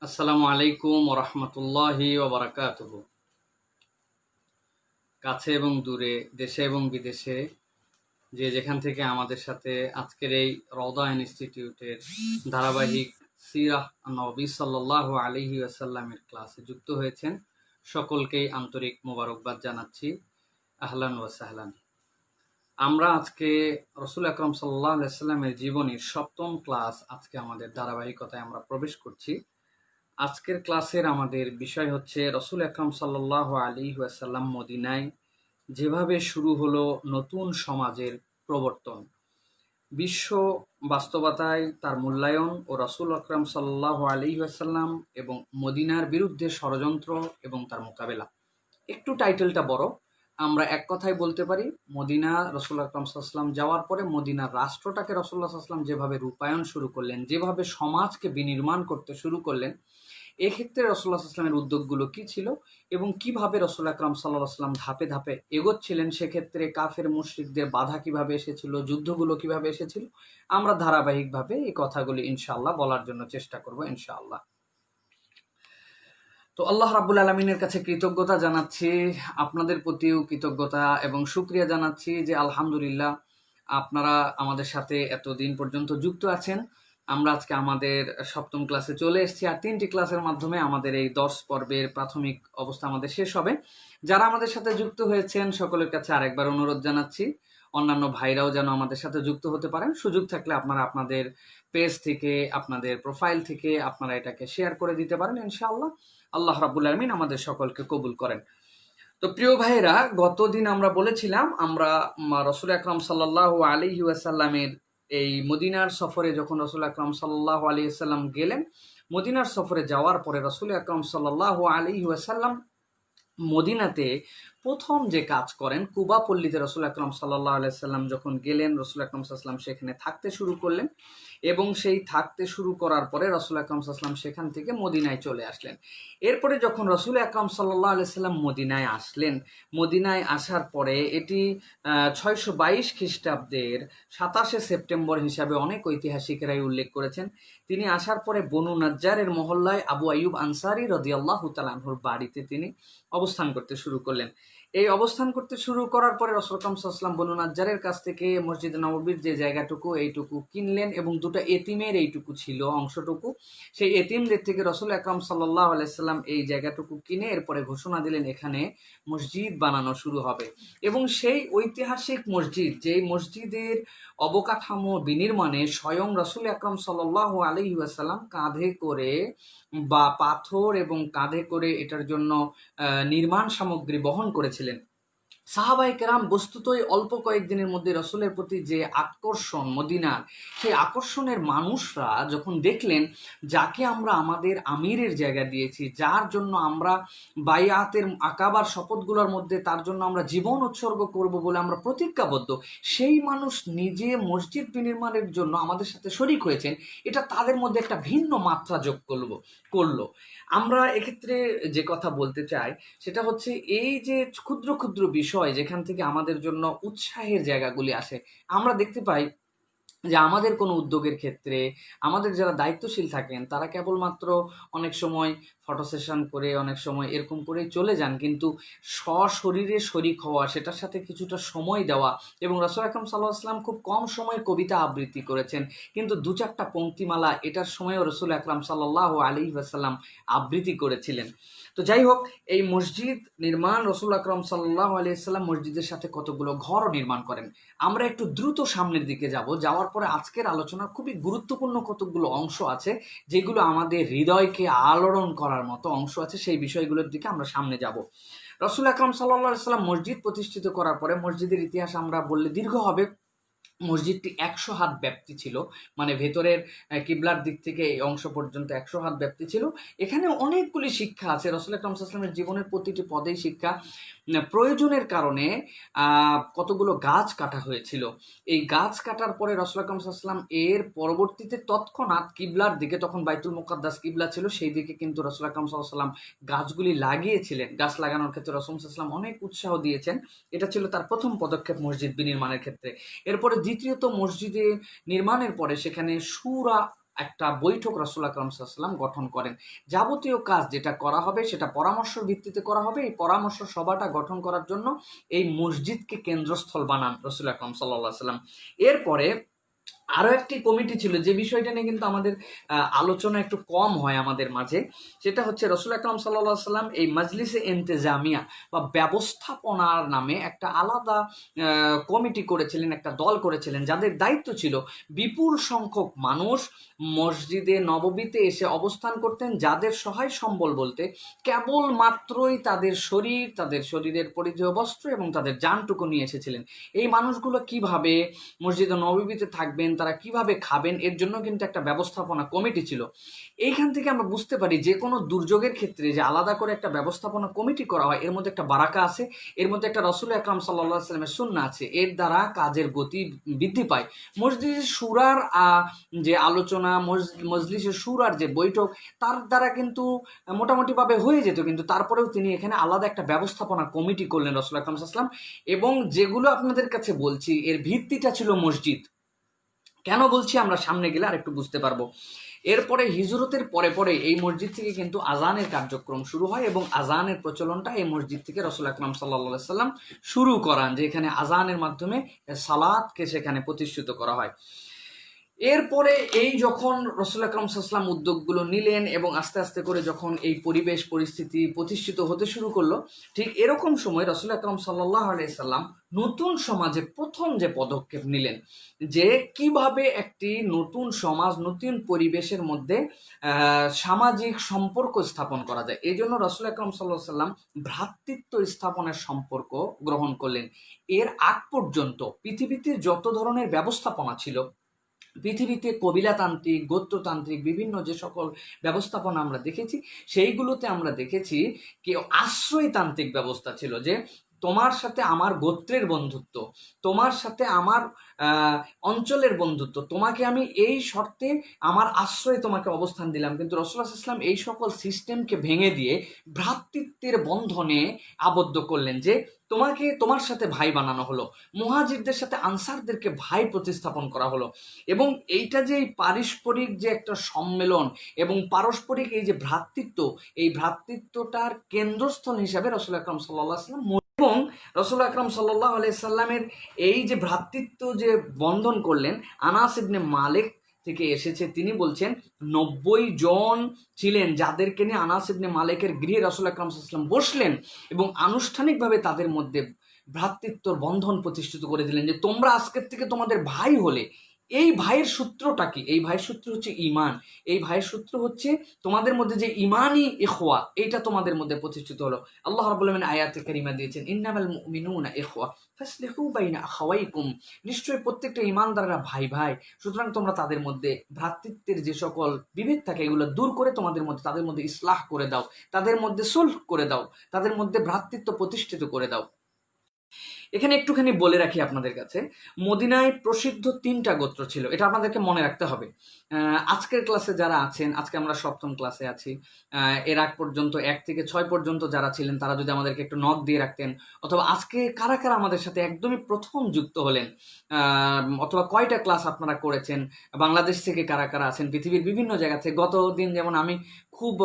আসসালামু আলাইকুম ওরহমতুল্লাহি ওবরাকাতুহু। কাছে এবং দূরে, দেশে এবং বিদেশে যে যেখান থেকে আমাদের সাথে আজকের এই রওদা ইনস্টিটিউটের ধারাবাহিক সিরাহ নবী সাল্লাল্লাহু আলাইহি ওয়াসাল্লামের ক্লাসে যুক্ত হয়েছেন, সকলকেই আন্তরিক মোবারকবাদ জানাচ্ছি। আহলান ওয়া সাহলান। আমরা আজকে রসুল আকরম সাল্লাল্লাহু আলাইহি ওয়াসাল্লামের জীবনীর সপ্তম ক্লাস আজকে আমাদের ধারাবাহিকতায় আমরা প্রবেশ করছি। আজকের ক্লাসের আমাদের বিষয় হচ্ছে রসুল আকরম সাল্লাল্লাহু আলাইহি ওয়াসাল্লাম মদিনায় যেভাবে শুরু হলো নতুন সমাজের প্রবর্তন, বিশ্ব বাস্তবতায় তার মূল্যায়ন ও রসুল আকরম সাল্লাল্লাহু আলাইহি ওয়াসাল্লাম এবং মদিনার বিরুদ্ধে ষড়যন্ত্র এবং তার মোকাবেলা। একটু টাইটেলটা বড়, আমরা এক কথায় বলতে পারি মদিনা রসুল আকরম সাল্লাম যাওয়ার পরে মদিনার রাষ্ট্রটাকে রসুল্লাহ সাল্লাম যেভাবে রূপায়ণ শুরু করলেন, যেভাবে সমাজকে বিনির্মাণ করতে শুরু করলেন, এক্ষেত্রে রসুল্লাহ সাল্লামের উদ্যোগগুলো কি ছিল এবং কিভাবে রসুল আকরাম সাল্লাহ সাল্লাম ধাপে ধাপে এগোচ্ছিলেন, সেক্ষেত্রে কাফের মুশরিকদের বাধা কিভাবে এসেছিল, যুদ্ধগুলো কিভাবে এসেছিল, আমরা ধারাবাহিকভাবে এই কথাগুলি ইনশাআল্লাহ বলার জন্য চেষ্টা করব ইনশাআল্লাহ। তো আল্লাহ রাব্বুল আলমিনের কাছে কৃতজ্ঞতা জানাচ্ছি, আপনাদের প্রতিও কৃতজ্ঞতা এবং শুকরিয়া জানাচ্ছি যে আলহামদুলিল্লাহ আপনারা আমাদের সাথে এতদিন পর্যন্ত যুক্ত আছেন। আমরা আজকে আমাদের সপ্তম ক্লাসে চলে এসেছি, আর 3টি ক্লাসের মাধ্যমে আমাদের এই 10 পর্বের প্রাথমিক অবস্থা আমাদের শেষ হবে। যারা আমাদের সাথে যুক্ত হয়েছেন সকলের কাছে আরেকবার অনুরোধ জানাচ্ছি অন্যান্য ভাইরাও যেন আমাদের সাথে যুক্ত হতে পারেন। সুযোগ থাকলে আপনারা আপনাদের পেজ থেকে, আপনাদের প্রোফাইল থেকে আপনারা এটাকে শেয়ার করে দিতে পারেন ইনশাআল্লাহ। আল্লাহ রাব্বুল আলামিন আমাদের সকলকে কবুল করেন। তো প্রিয় ভাইরা, গতদিন আমরা বলেছিলাম আমরা রসুল আকরাম সাল্লাল্লাহু আলাইহি ওয়াসাল্লামের এই মদিনার সফরে যখন রসুল আকরাম সাল্লাল্লাহু আলাইহি ওয়াসাল্লাম গেলেন, মদিনার সফরে যাওয়ার পরে রসুল আকরাম সাল্লাল্লাহু আলাইহি ওয়াসাল্লাম মদিনাতে প্রথম যে কাজ করেন, কুবা পল্লীতে রসুল আকরাম সাল্লাল্লাহু আলাইহি ওয়াসাল্লাম যখন গেলেন, রসুল আকরাম সাল্লাল্লাহু আলাইহি ওয়াসাল্লাম সেখানে থাকতে শুরু করলেন এবং সেই থাকতে শুরু করার পরে রসুল আকরাম সাল্লাল্লাহু আলাইহি ওয়াসাল্লাম সেখান থেকে মদিনায় চলে আসলেন। এরপরে যখন রসুল আকরাম সাল্লাল্লাহু আলাইহি ওয়াসাল্লাম মদিনায় আসলেন, মদিনায় আসার পরে এটি 622 খ্রিস্টাব্দের 27শে সেপ্টেম্বর হিসাবে অনেক ঐতিহাসিকেরাই উল্লেখ করেছেন। তিনি আসার পরে বনু নাজ্জারের মহল্লায় আবু আইয়ুব আনসারী রাদিয়াল্লাহু তাআলা আনহুর বাড়িতে তিনি অবস্থান করতে শুরু করলেন। এই অবস্থান করতে শুরু করার পরে রাসূল আকরাম সাল্লাল্লাহু আলাইহি ওয়াসাল্লাম বনু নাজ্জারের কাছ থেকে মসজিদ নববীর যে জায়গাটুকু এইটুকু কিনলেন এবং দুটো এতিমের এইটুকু ছিল অংশটুকু, সেই এতিমদের থেকে রাসূল আকরাম সাল্লাল্লাহু আলাইহি ওয়াসাল্লাম এই জায়গাটুকু কিনে এরপরে ঘোষণা দিলেন এখানে মসজিদ বানানো শুরু হবে। এবং সেই ঐতিহাসিক মসজিদ, যেই মসজিদের অবকাঠামো বিনির্মাণে স্বয়ং রাসূল আকরাম সাল্লাল্লাহু আলাইহি ওয়াসাল্লাম কাঁধে করে বা পাথর এবং কাঁধে করে এটার জন্য নির্মাণ সামগ্রী বহন করেছিলেন। সাহাবায়ে কেরাম বস্তুতই অল্প কয়েকদিনের মধ্যে রসুলের প্রতি যে আকর্ষণ মদিনার, সেই আকর্ষণের মানুষরা যখন দেখলেন যাকে আমরা আমাদের আমিরের জায়গা দিয়েছি, যার জন্য আমরা বাইআতের আকাবার শপথগুলোর মধ্যে তার জন্য আমরা জীবন উৎসর্গ করব বলে আমরা প্রতিজ্ঞাবদ্ধ, সেই মানুষ নিজে মসজিদ বিনির্মাণের জন্য আমাদের সাথে শরিক হয়েছেন, এটা তাদের মধ্যে একটা ভিন্ন মাত্রা যোগ করলো। আমরা এক্ষেত্রে যে কথা বলতে চাই সেটা হচ্ছে এই যে ক্ষুদ্র ক্ষুদ্র বিষয় যেখান থেকে আমাদের জন্য উৎসাহের জায়গাগুলি আসে, আমরা দেখতে পাই যে আমাদের কোনো উদ্যোগের ক্ষেত্রে আমাদের যারা দায়িত্বশীল থাকেন তারা কেবলমাত্র অনেক সময় ফটো সেশন করে, অনেক সময় এরকম করেই চলে যান, কিন্তু সশরীরে শরিক হওয়া, সেটার সাথে কিছুটা সময় দেওয়া। এবং রাসূল আকরাম সাল্লাল্লাহু আলাইহি ওয়াসাল্লাম খুব কম সময়ে কবিতা আবৃত্তি করেছেন, কিন্তু 2-4টা পংক্তিমালা এটার সময়ও রাসূল আকরাম সাল্লাল্লাহু আলাইহি ওয়াসাল্লাম আবৃত্তি করেছিলেন। তো যাই হোক, এই মসজিদ নির্মাণ রসুল আকরাম সাল্লাল্লাহু আলাইহি ওয়াসাল্লাম মসজিদের সাথে কতগুলো ঘরও নির্মাণ করেন। আমরা একটু দ্রুত সামনের দিকে যাওয়ার পরে আজকের আলোচনার খুবই গুরুত্বপূর্ণ কতগুলো অংশ আছে যেগুলো আমাদের হৃদয়কে আলোড়ন করার মতো অংশ আছে, সেই বিষয়গুলোর দিকে আমরা সামনে যাব। রসুল আকরাম সাল্লাল্লাহু আলাইহি ওয়াসাল্লাম মসজিদ প্রতিষ্ঠিত করার পরে, মসজিদের ইতিহাস আমরা বললে দীর্ঘ হবে, মসজিদটি 100 হাত ব্যাপ্তি ছিল, মানে ভেতরের কিবলার দিক থেকে এই অংশ পর্যন্ত 100 হাত ব্যাপ্তি ছিল। এখানে অনেকগুলি শিক্ষা আছে, রাসূল আকরাম সাল্লাল্লাহু আলাইহি ওয়াসাল্লামের জীবনের প্রতিটি পদেই শিক্ষা। প্রয়োজনের কারণে কতগুলো গাছ কাটা হয়েছিল, এই গাছ কাটার পরে রাসূল আকরাম সাল্লাল্লাহু আলাইহি ওয়াসাল্লাম এর পরবর্তীতে তৎক্ষণাৎ কিবলার দিকে, তখন বাইতুল মুকাদ্দাস কিবলা ছিল, সেই দিকে কিন্তু রাসূল আকরাম সাল্লাল্লাহু আলাইহি ওয়াসাল্লাম গাছগুলি লাগিয়েছিলেন। গাছ লাগানোর ক্ষেত্রে রাসূল সাল্লাল্লাহু আলাইহি ওয়াসাল্লাম অনেক উৎসাহ দিয়েছেন, এটা ছিল তার প্রথম পদক্ষেপ মসজিদ বিনির্মাণের ক্ষেত্রে। এরপরে দ্বিতীয়ত, মসজিদে নির্মাণের পরে সেখানে সূরা একটা বৈঠক রাসূল আকরাম সাল্লাল্লাহু আলাইহি ওয়াসাল্লাম গঠন করেন। যাবতীয় কাজ যেটা করা হবে সেটা পরামর্শের ভিত্তিতে করা হবে। এই পরামর্শ সভাটা গঠন করার জন্য এই মসজিদকে কেন্দ্রস্থল বানান রাসূল আকরাম সাল্লাল্লাহু আলাইহি ওয়াসাল্লাম। এরপরে আরো একটি কমিটি ছিল যে বিষয়টা নিয়ে কিন্তু আমাদের আলোচনা একটু কম হয় আমাদের মাঝে। সেটা হচ্ছে রাসূল আকরাম সাল্লাল্লাহু আলাইহি ওয়াসাল্লাম এই মাজলিসে ইন্তেজামিয়া বা ব্যবস্থাপনার নামে একটা আলাদা কমিটি করেছিলেন, একটা দল করেছিলেন, যাদের দায়িত্ব ছিল বিপুল সংখ্যক মানুষ মসজিদে নববীতে এসে অবস্থান করতেন, যাদের সহায় সম্বল বলতে কেবল মাত্রই তাদের শরীর, তাদের শরীরের পরিধেয় বস্ত্র এবং তাদের জানটুকু নিয়ে এসেছিলেন। এই মানুষগুলো কিভাবে মসজিদে নববীতে থাকবেন, তারা কিভাবে খাবেন, এর জন্য কিন্তু একটা ব্যবস্থাপনা কমিটি ছিল। এইখান থেকে আমরা বুঝতে পারি যে কোনো দুর্যোগের ক্ষেত্রে যে আলাদা করে একটা ব্যবস্থাপনা কমিটি করা হয়, এর মধ্যে একটা বারাকা আছে, এর মধ্যে একটা রাসূল আকরাম সাল্লাল্লাহু আলাইহি ওয়াসাল্লামের সুন্নাহ আছে। এর দ্বারা কাজের গতি বৃদ্ধি পায়। মসজিদে শুরার যে আলোচনা, মজলিসে শুরার যে বৈঠক, তার দ্বারা কিন্তু মোটামুটিভাবে হয়ে যেত, কিন্তু তারপরেও তিনি এখানে আলাদা একটা ব্যবস্থাপনা কমিটি করলেন রাসূল আকরাম সাল্লাল্লাহু আলাইহি ওয়াসাল্লাম। এবং যেগুলো আপনাদের কাছে বলছি এর ভিত্তিটা ছিল মসজিদ। কেন বলছি আমরা সামনে গেলে আর একটু বুঝতে পারবো। এরপরে হিজরতের পরে পরে এই মসজিদ থেকে কিন্তু আজানের কার্যক্রম শুরু হয় এবং আজানের প্রচলনটা এই মসজিদ থেকে রাসূল আকরাম সাল্লাল্লাহু আলাইহি ওয়াসাল্লাম শুরু করান, যে এখানে আজানের মাধ্যমে সালাতকে সেখানে প্রতিষ্ঠিত করা হয়। এরপরে এই যখন রাসূল আকরাম সাল্লাল্লাহু আলাইহি ওয়াসাল্লাম উদ্যোগগুলো নিলেন এবং আস্তে আস্তে করে যখন এই পরিবেশ পরিস্থিতি প্রতিষ্ঠিত হতে শুরু করলো, ঠিক এরকম সময় রাসূল আকরাম সাল্লাল্লাহু আলাইহি ওয়াসাল্লাম নতুন সমাজে প্রথম যে পদক্ষেপ নিলেন, যে কিভাবে একটি নতুন সমাজ, নতুন পরিবেশের মধ্যে সামাজিক সম্পর্ক স্থাপন করা যায়। এই জন্য রাসূল আকরাম সাল্লাল্লাহু আলাইহি ওয়াসাল্লাম ভ্রাতৃত্ব স্থাপনের সম্পর্ক গ্রহণ করলেন। এর আগ পর্যন্ত পৃথিবীতে যত ধরনের ব্যবস্থাপনা ছিল, পৃথিবীতে কবিলাতান্ত্রিক, গোত্রতান্ত্রিক বিভিন্ন যে সকল ব্যবস্থাপনা আমরা দেখেছি, সেইগুলোতে আমরা দেখেছি কি আশ্রয়তান্ত্রিক ব্যবস্থা ছিল, যে তোমার সাথে আমার গোত্রের বন্ধুত্ব, তোমার সাথে আমার অঞ্চলের বন্ধুত্ব, তোমাকে আমি এই শর্তে আমার আশ্রয়ে তোমাকে অবস্থান দিলাম। কিন্তু রাসূলুল্লাহ সাল্লাল্লাহু আলাইহি ওয়াসাল্লাম এই সকল সিস্টেমকে ভেঙে দিয়ে ভ্রাতৃত্বের বন্ধনে আবদ্ধ করলেন, যে তোমাকে তোমার সাথে ভাই বানানো হলো, মুহাজিরদের সাথে আনসারদেরকে ভাই প্রতিস্থাপন করা হলো। এবং এইটা যে এই পারস্পরিক যে একটা সম্মেলন এবং পারস্পরিক এই যে ভ্রাতৃত্ব, এই ভ্রাতৃত্বটার কেন্দ্রস্থল হিসাবে রাসূল আকরাম সাল্লাল্লাহু আলাইহি ওয়াসাল্লাম এবং রাসূল আকরাম সাল্লাল্লাহু আলাইহি সাল্লামের এই যে ভ্রাতৃত্ব যে বন্ধন করলেন, আনাস ইবনে মালিক থেকে এসেছে, তিনি বলছেন 90 জন ছিলেন যাদেরকে নিয়ে আনাস ইবনে মালিকের গৃহে রাসূল আকরাম সাল্লাল্লাহু আলাইহি ওয়াসাল্লাম বসলেন এবং আনুষ্ঠানিকভাবে তাদের মধ্যে ভ্রাতৃত্বর বন্ধন প্রতিষ্ঠিত করে দিলেন, যে তোমরা আজকের থেকে তোমাদের ভাই হলে। এই ভাইয়ের সূত্রটা কি? এই ভাইয়ের সূত্র হচ্ছে ঈমান। এই ভাইয়ের সূত্র হচ্ছে তোমাদের মধ্যে যে ঈমানি ইখওয়া, এইটা তোমাদের মধ্যে প্রতিষ্ঠিত হলো। আল্লাহ রাব্বুল আলামিন আয়াতে কারিমা দিয়েছেন, ইন্নামাল মুমিনুনা ইখওয়া ফাসলিহু বাইনা আখাওয়াইকুম, নিশ্চয়ই প্রত্যেকটা ঈমানদাররা ভাই ভাই, সুতরাং তোমরা তাদের মধ্যে ভ্রাতৃত্বের যে সকল বিভেদ থাকে এগুলো দূর করে তোমাদের মধ্যে, তাদের মধ্যে ইসলাহ করে দাও, তাদের মধ্যে সুলহ করে দাও, তাদের মধ্যে ভ্রাতৃত্ব প্রতিষ্ঠিত করে দাও। এখানে একটুখানি বলে রাখি আপনাদের কাছে, মদিনায় প্রসিদ্ধ 3টা গোত্র ছিল, এটা আপনাদেরকে মনে রাখতে হবে। আজকের ক্লাসে যারা আছেন, আজকে আমরা 7ম ক্লাসে আছি, এর আগ পর্যন্ত 1 থেকে 6 পর্যন্ত যারা ছিলেন তারা যদি আমাদেরকে একটু নক দিয়ে রাখতেন, অথবা আজকে কারা কারা আমাদের সাথে একদমই প্রথম যুক্ত হলেন, অথবা কয়টা ক্লাস আপনারা করেছেন, বাংলাদেশ থেকে কারা কারা আছেন, পৃথিবীর বিভিন্ন জায়গা থেকে। গত দিন যেমন আমি খুব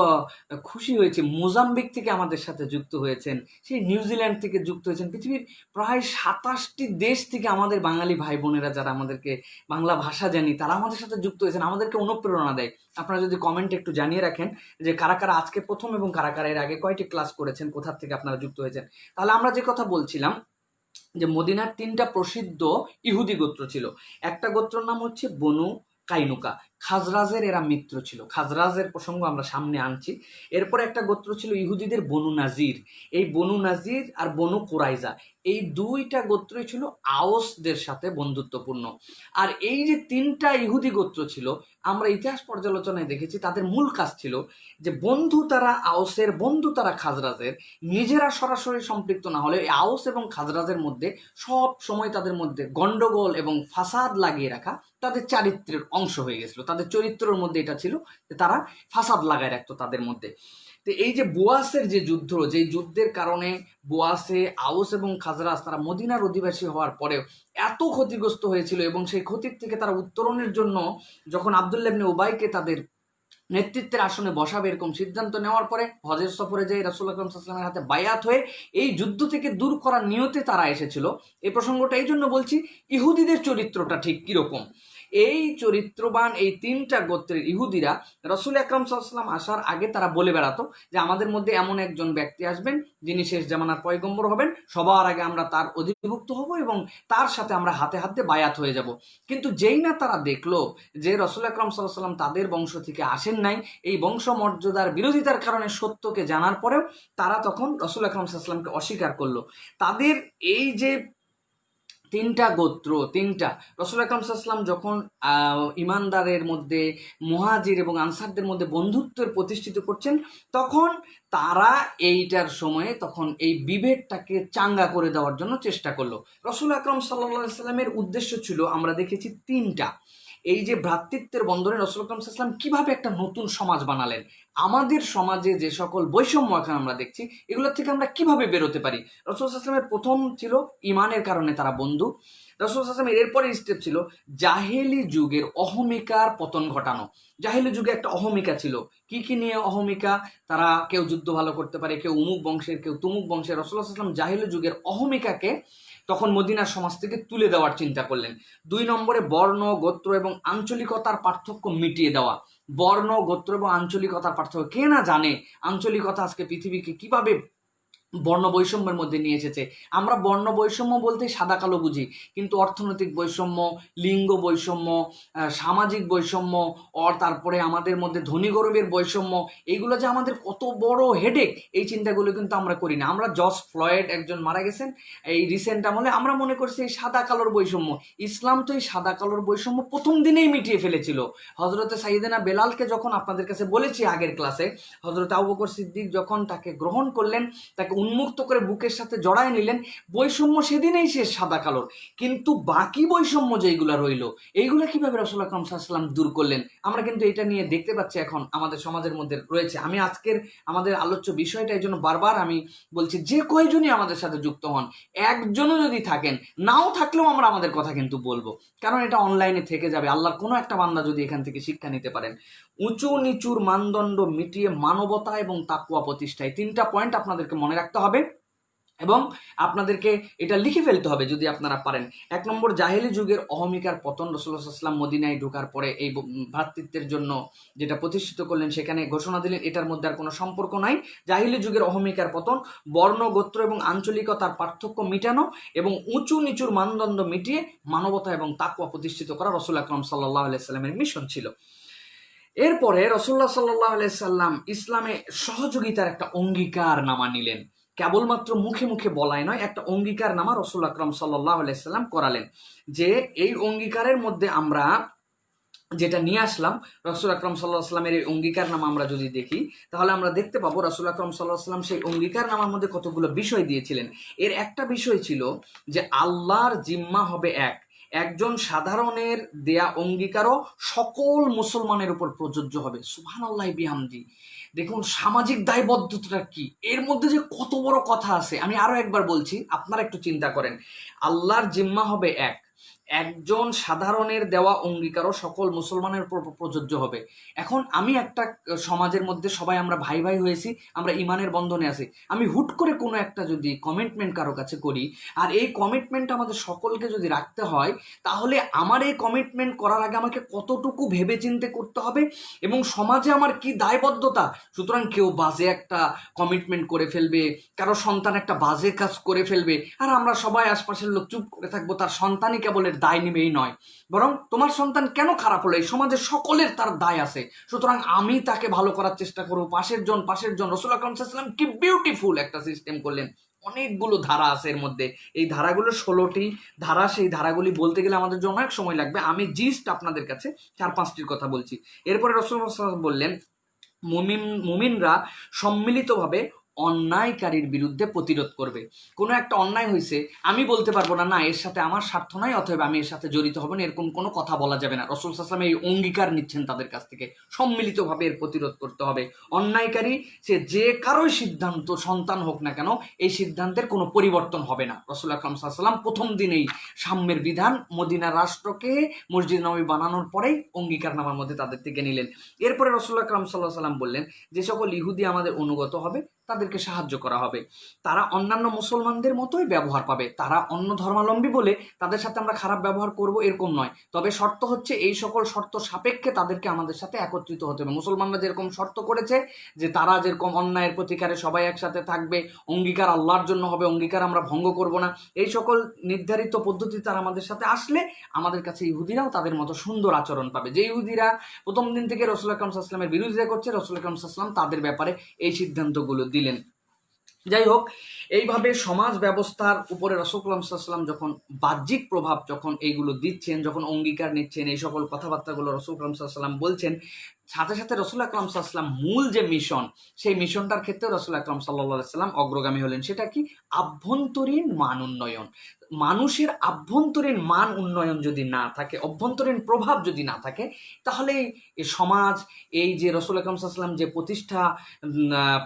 খুশি হয়েছি, মোজাম্বিক থেকে আমাদের সাথে যুক্ত হয়েছেন, সেই নিউজিল্যান্ড থেকে যুক্ত হয়েছেন, পৃথিবীর প্রায় 27টি দেশ থেকে আমাদের বাঙালি ভাই বোনেরা যারা আমাদেরকে বাংলা ভাষা জানি, তারা আমাদের সাথে যুক্ত হয়েছেন, আমাদেরকে অনুপ্রেরণা দেয়। আপনারা যদি কমেন্টে একটু জানিয়ে রাখেন যে কারা কারা আজকে প্রথম এবং কারা কারা এর আগে কয়টি ক্লাস করেছেন, কোথা থেকে আপনারা যুক্ত হয়েছেন। তাহলে আমরা যে কথা বলছিলাম যে মদিনার 3টা প্রসিদ্ধ ইহুদি গোত্র ছিল। একটা গোত্রের নাম হচ্ছে বনু কাইনুকা, খাজরাজের এরা মিত্র ছিল, খাজরাজের প্রসঙ্গ আমরা সামনে আনছি। এরপরে একটা গোত্র ছিল ইহুদিদের বনু নাজির, এই বনু নাজির আর বনু কুরাইজা, এই 2টা গোত্রই ছিল আওসদের সাথে বন্ধুত্বপূর্ণ। আর এই যে 3টা ইহুদি গোত্র ছিল, আমরা ইতিহাস পর্যালোচনায় দেখেছি তাদের মূল কাজ ছিল যে বন্ধু তারা আওসের, বন্ধু তারা খাজরাজের, নিজেরা সরাসরি সম্পৃক্ত না হলে এই আওস এবং খাজরাজের মধ্যে সব সময় তাদের মধ্যে গন্ডগোল এবং ফাসাদ লাগিয়ে রাখা তাদের চারিত্র্যের অংশ হয়ে গেছিল। তাদের চরিত্রের মধ্যে এটা ছিল যে তারা ফাসাদ লাগায় রাখতো তাদের মধ্যে। তো এই যে বুয়াসের যে যুদ্ধ, যে যুদ্ধের কারণে বুয়াসে আউস এবং খাজরাজ তারা মদিনার অধিবাসী হওয়ার পরেও এত ক্ষতিগ্রস্ত হয়েছিল, এবং সেই ক্ষতির থেকে তারা উত্তরণের জন্য যখন আব্দুল্লাহ ইবনে উবাইকে তাদের নেতৃত্বের আসনে বসাবে এরকম সিদ্ধান্ত নেওয়ার পরে হজের সফরে যাই রাসূল আকরাম সাল্লাল্লাহু আলাইহি ওয়াসাল্লামের হাতে বায়াত হয়ে এই যুদ্ধ থেকে দূর করার নিয়তে তারা এসেছিল। এই প্রসঙ্গটা এই জন্য বলছি, ইহুদিদের চরিত্রটা ঠিক কিরকম। এই চরিত্রবান এই 3টা গোত্রের ইহুদিরা রাসূল আকরাম সাল্লাল্লাহু আলাইহি ওয়াসাল্লাম আসার আগে তারা বলে বেড়াতো যে আমাদের মধ্যে এমন একজন ব্যক্তি আসবেন যিনি শেষ জামানার পয়গম্বর হবেন, সবার আগে আমরা তার অধিভুক্ত হব এবং তার সাথে আমরা হাতে হাতে বায়াত হয়ে যাব। কিন্তু যেই না তারা দেখলো যে রাসূল আকরাম সাল্লাল্লাহু আলাইহি ওয়াসাল্লাম তাদের বংশ থেকে আসেন নাই, এই বংশমর্যাদার বিরোধিতার কারণে সত্যকে জানার পরেও তারা তখন রাসূল আকরাম সাল্লাল্লাহু আলাইহি ওয়াসাল্লামকে অস্বীকার করলো। তাদের এই যে 3টা গোত্র, রাসূল আকরাম সাল্লাল্লাহু আলাইহি ওয়াসাল্লাম যখন ইমানদারের মধ্যে মুহাজির এবং আনসারদের মধ্যে বন্ধুত্বের প্রতিষ্ঠিত করছেন, তখন তারা এইটার সময়ে তখন এই বিভেদটাকে চাঙ্গা করে দেওয়ার জন্য চেষ্টা করলো। রাসূল আকরাম সাল্লাল্লাহু আলাইহি ওয়াসাল্লামের উদ্দেশ্য ছিল, আমরা দেখেছি 3টা। এই যে ভ্রাতৃত্বের বন্ধনে রাসূল আকরাম সাল্লাল্লাহু আলাইহি ওয়াসাল্লাম কিভাবে একটা নতুন সমাজ বানালেন, আমাদের সমাজে যে সকল বৈষম্য এখন আমরা দেখছি এগুলোর থেকে আমরা কিভাবে বেরোতে পারি। রাসূল সাল্লাল্লাহু আলাইহি ওয়াসাল্লামের প্রথম ছিল ইমানের কারণে তারা বন্ধু। রাসূল সাল্লাল্লাহু আলাইহি ওয়াসাল্লামের এরপরে স্টেপ ছিল জাহেলি যুগের অহমিকার পতন ঘটানো। জাহেলি যুগে একটা অহমিকা ছিল, কি কি নিয়ে অহমিকা, তারা কেউ যুদ্ধ ভালো করতে পারে, কেউ উমুক বংশের, কেউ তুমুক বংশের। রাসূল সাল্লাল্লাহু আলাইহি ওয়াসাল্লাম জাহেলি যুগের অহমিকাকে তখন মদিনার সমাজ থেকে তুলে দেওয়ার চিন্তা করলেন। 2 নম্বরে বর্ণ, গোত্র এবং আঞ্চলিকতার পার্থক্য মিটিয়ে দেওয়া। বর্ণ, গোত্র এবং আঞ্চলিকতার পার্থক্য কে না জানে, আঞ্চলিকতা আজকে পৃথিবীকে কিভাবে বর্ণ বৈষম্যের মধ্যে নিয়ে এসেছে। আমরা বর্ণ বৈষম্য বলতে সাদা কালো বুঝি, কিন্তু অর্থনৈতিক বৈষম্য, লিঙ্গ বৈষম্য, সামাজিক বৈষম্য, তারপরে আমাদের মধ্যে ধনী গরিবের বৈষম্য, এইগুলো যে আমাদের কত বড় হেডেক, এই চিন্তাগুলো কিন্তু আমরা করি না। আমরা জর্জ ফ্লয়েড একজন মারা গেছেন এই রিসেন্ট আমলে, আমরা মনে করছি এই সাদা কালোর বৈষম্য। ইসলাম তো এই সাদা কালোর বৈষম্য প্রথম দিনেই মিটিয়ে ফেলেছিল। হজরতে সাইয়েদেনা বেলালকে যখন আপনাদের কাছে বলেছি আগের ক্লাসে, হজরত আবু বকর সিদ্দিক যখন তাকে গ্রহণ করলেন, তাকে উন্মুক্ত করে বুকের সাথে জড়ায় নিলেন, বৈষম্য সেদিনেই শেষ সাদা কালোর। কিন্তু বাকি বৈষম্য যেইগুলো রইল, এইগুলো কিভাবে রাসূল আকরাম সাল্লাল্লাহু আলাইহি ওয়াসাল্লাম দূর করলেন, আমরা কিন্তু এটা নিয়ে দেখতে পাচ্ছি এখন আমাদের সমাজের মধ্যে রয়েছে। আমি আজকের আমাদের আলোচ্য বিষয়টা এই জন্য বারবার আমি বলছি, যে কয়জনই আমাদের সাথে যুক্ত হন, একজনও যদি থাকেন, নাও থাকলেও আমরা আমাদের কথা কিন্তু বলবো, কারণ এটা অনলাইনে থেকে যাবে। আল্লাহর কোনো একটা বান্দা যদি এখান থেকে শিক্ষা নিতে পারেন, উঁচু নিচুর মানদণ্ড মিটিয়ে মানবতা এবং তাকওয়া প্রতিষ্ঠায়, 3টা পয়েন্ট আপনাদেরকে মনে রাখতে হবে এবং আপনাদেরকে এটা লিখে ফেলতে হবে যদি আপনারা পারেন। 1 নম্বর, জাহেলি যুগের অহমিকার পতন। রাসূলুল্লাহ সাল্লাল্লাহু আলাইহি ওয়াসাল্লাম মদিনায় ঢোকার পরে এই ভ্রাতৃত্বের জন্য যেটা প্রতিষ্ঠিত করলেন, সেখানে ঘোষণা দিলেন এটার মধ্যে আর কোনো সম্পর্ক নাই। জাহেলি যুগের অহমিকার পতন, বর্ণ, গোত্র এবং আঞ্চলিকতার পার্থক্য মিটানো এবং উঁচু নিচুর মানদণ্ড মিটিয়ে মানবতা এবং তাকওয়া প্রতিষ্ঠিত করা রাসূল আকরাম সাল্লাল্লাহু আলাইহি ওয়াসাল্লামের মিশন ছিল। এরপরে রাসূলুল্লাহ সাল্লাল্লাহু আলাইহি ওয়াসাল্লাম ইসলামে সহযোগিতার একটা অঙ্গীকার নামা নিলেন। কেবলমাত্র মুখে মুখে বলাই নয়, একটা অঙ্গীকার নামা রাসূল আকরাম সাল্লাল্লাহু আলাইহি ওয়াসাল্লাম করালেন, যে এই অঙ্গীকারের মধ্যে আমরা যেটা নিয়ে আসলাম, রাসূল আকরাম সাল্লাল্লাহু আলাইহি ওয়াসাল্লামের এই অঙ্গীকার নামা আমরা যদি দেখি, তাহলে আমরা দেখতে পাবো রাসূল আকরাম সাল্লাল্লাহু আলাইহি ওয়াসাল্লাম সেই অঙ্গীকার নামার মধ্যে কতগুলো বিষয় দিয়েছিলেন। এর একটা বিষয় ছিল যে আল্লাহর জিম্মা হবে এক, একজন সাধারণের দেয়া অঙ্গীকারও সকল মুসলমানের উপর প্রযোজ্য হবে। সুবহানাল্লাহি বিহামদি। দেখুন সামাজিক দায়বদ্ধতাটা কি, এর মধ্যে যে কত বড় কথা আছে। আমি আরো একবার বলছি, আপনারা একটু চিন্তা করেন, আল্লাহর জিম্মা হবে এক, একজন সাধারণের দেওয়া অঙ্গীকারও সকল মুসলমানের উপর প্রযোজ্য হবে। এখন আমি একটা সমাজের মধ্যে সবাই আমরা ভাই ভাই হয়েছি, আমরা ইমানের বন্ধনে আছি, আমি হুট করে কোনো একটা যদি কমিটমেন্ট কারো কাছে করি, আর এই কমিটমেন্ট আমাদের সকলকে যদি রাখতে হয়, তাহলে আমার এই কমিটমেন্ট করার আগে আমাকে কতটুকু ভেবে চিন্তে করতে হবে এবং সমাজে আমার কি দায়বদ্ধতা। সুতরাং কেউ বাজে একটা কমিটমেন্ট করে ফেলবে, কারো সন্তান একটা বাজে কাজ করে ফেলবে, আর আমরা সবাই আশপাশের লোক চুপ করে থাকবো, তার সন্তানই কেবল দায় নিবে এই নয়, বরং তোমার সন্তান কেন খারাপ হলো, এই সমাজের সকলের তার দায় আছে, সুতরাং আমি তাকে ভালো করার চেষ্টা করবো। পাশের জন। রাসূল আকরাম সাল্লাল্লাহু আলাইহি ওয়াসাল্লাম কি বিউটিফুল একটা সিস্টেম করলেন। অনেকগুলো ধারা আছে এর মধ্যে, এই ধারাগুলো 16টি ধারা। সেই ধারাগুলি বলতে গেলে আমাদের জন্য অনেক সময় লাগবে, আমি জিস্ট আপনাদের কাছে 4-5টির কথা বলছি। এরপরে রাসূল সাল্লাল্লাহু আলাইহি ওয়াসাল্লাম বললেন, মুমিনরা সম্মিলিতভাবে অন্যায়কারীর বিরুদ্ধে প্রতিরোধ করবে। কোনো একটা অন্যায় হয়েছে, আমি বলতে পারবো না না এর সাথে আমার স্বার্থ নাই, অথবা আমি এর সাথে জড়িত হব না, এরকম কোনো কথা বলা যাবে না। রাসূল সাল্লাল্লাহু আলাইহি ওয়াসাল্লাম এই অঙ্গীকার নিচ্ছেন তাদের কাছ থেকে, সম্মিলিতভাবে এর প্রতিরোধ করতে হবে। অন্যায়কারী সে যে কারোই সিদ্ধান্ত, সন্তান হোক না কেন, এই সিদ্ধান্তের কোনো পরিবর্তন হবে না। রাসূল আকরাম সাল্লাল্লাহু আলাইহি ওয়াসাল্লাম প্রথম দিনেই সাম্যের বিধান মদিনা রাষ্ট্রকে মসজিদ নববী বানানোর পরেই অঙ্গীকারনামার মধ্যে তাদের থেকে নিলেন। এরপরে রাসূল আকরাম সাল্লাল্লাহু আলাইহি ওয়াসাল্লাম বললেন, যে সকল ইহুদি আমাদের অনুগত হবে তাদেরকে সাহায্য করা হবে, তারা অন্যান্য মুসলমানদের মতোই ব্যবহার পাবে, তারা অন্য ধর্মাবলম্বী বলে তাদের সাথে আমরা খারাপ ব্যবহার করব এরকম নয়, তবে শর্ত হচ্ছে এই সকল শর্ত সাপেক্ষে তাদেরকে আমাদের সাথে একত্রিত হতে হবে। মুসলমানরা যেরকম শর্ত করেছে যে তারা যেরকম অন্যায়ের প্রতিকারে সবাই একসাথে থাকবে, অঙ্গীকার আল্লাহর জন্য হবে, অঙ্গীকার আমরা ভঙ্গ করব না, এই সকল নির্ধারিত পদ্ধতি তারা আমাদের সাথে আসলে আমাদের কাছে ইহুদিরাও তাদের মতো সুন্দর আচরণ পাবে। যে ইহুদিরা প্রথম দিন থেকে রাসূল আকরাম সাল্লাল্লাহু আলাইহি ওয়াসাল্লামের বিরোধিতা করছে, রাসূল আকরাম সাল্লাল্লাহু আলাইহি ওয়াসাল্লাম তাদের ব্যাপারে এই সিদ্ধান্তগুলো দিলেন। যাই হোক, এইভাবে সমাজ ব্যবস্থার উপরে রাসূল সাল্লাল্লাহু আলাইহি ওয়াসাল্লাম যখন বাহ্যিক প্রভাব যখন এইগুলো দিচ্ছেন, যখন অঙ্গীকার নিচ্ছেন, এই সকল কথাবার্তাগুলো রাসূল সাল্লাল্লাহু আলাইহি ওয়াসাল্লাম বলছেন, সাথে সাথে রাসূল আকরাম সাল্লাল্লাহু আলাইহি ওয়াসাল্লাম মূল যে মিশন, সেই মিশনটার ক্ষেত্রে রাসূল আকরাম সাল্লাল্লাহু আলাইহি ওয়াসাল্লাম অগ্রগামী হলেন। সেটা কি? আভ্যন্তরীণ মান উন্নয়ন। মানুষের আভ্যন্তরীণ মান উন্নয়ন যদি না থাকে, অভ্যন্তরীণ প্রভাব যদি না থাকে, তাহলে এই সমাজ, এই যে রাসূল আকরাম সাল্লাল্লাহু আলাইহি ওয়াসাল্লাম যে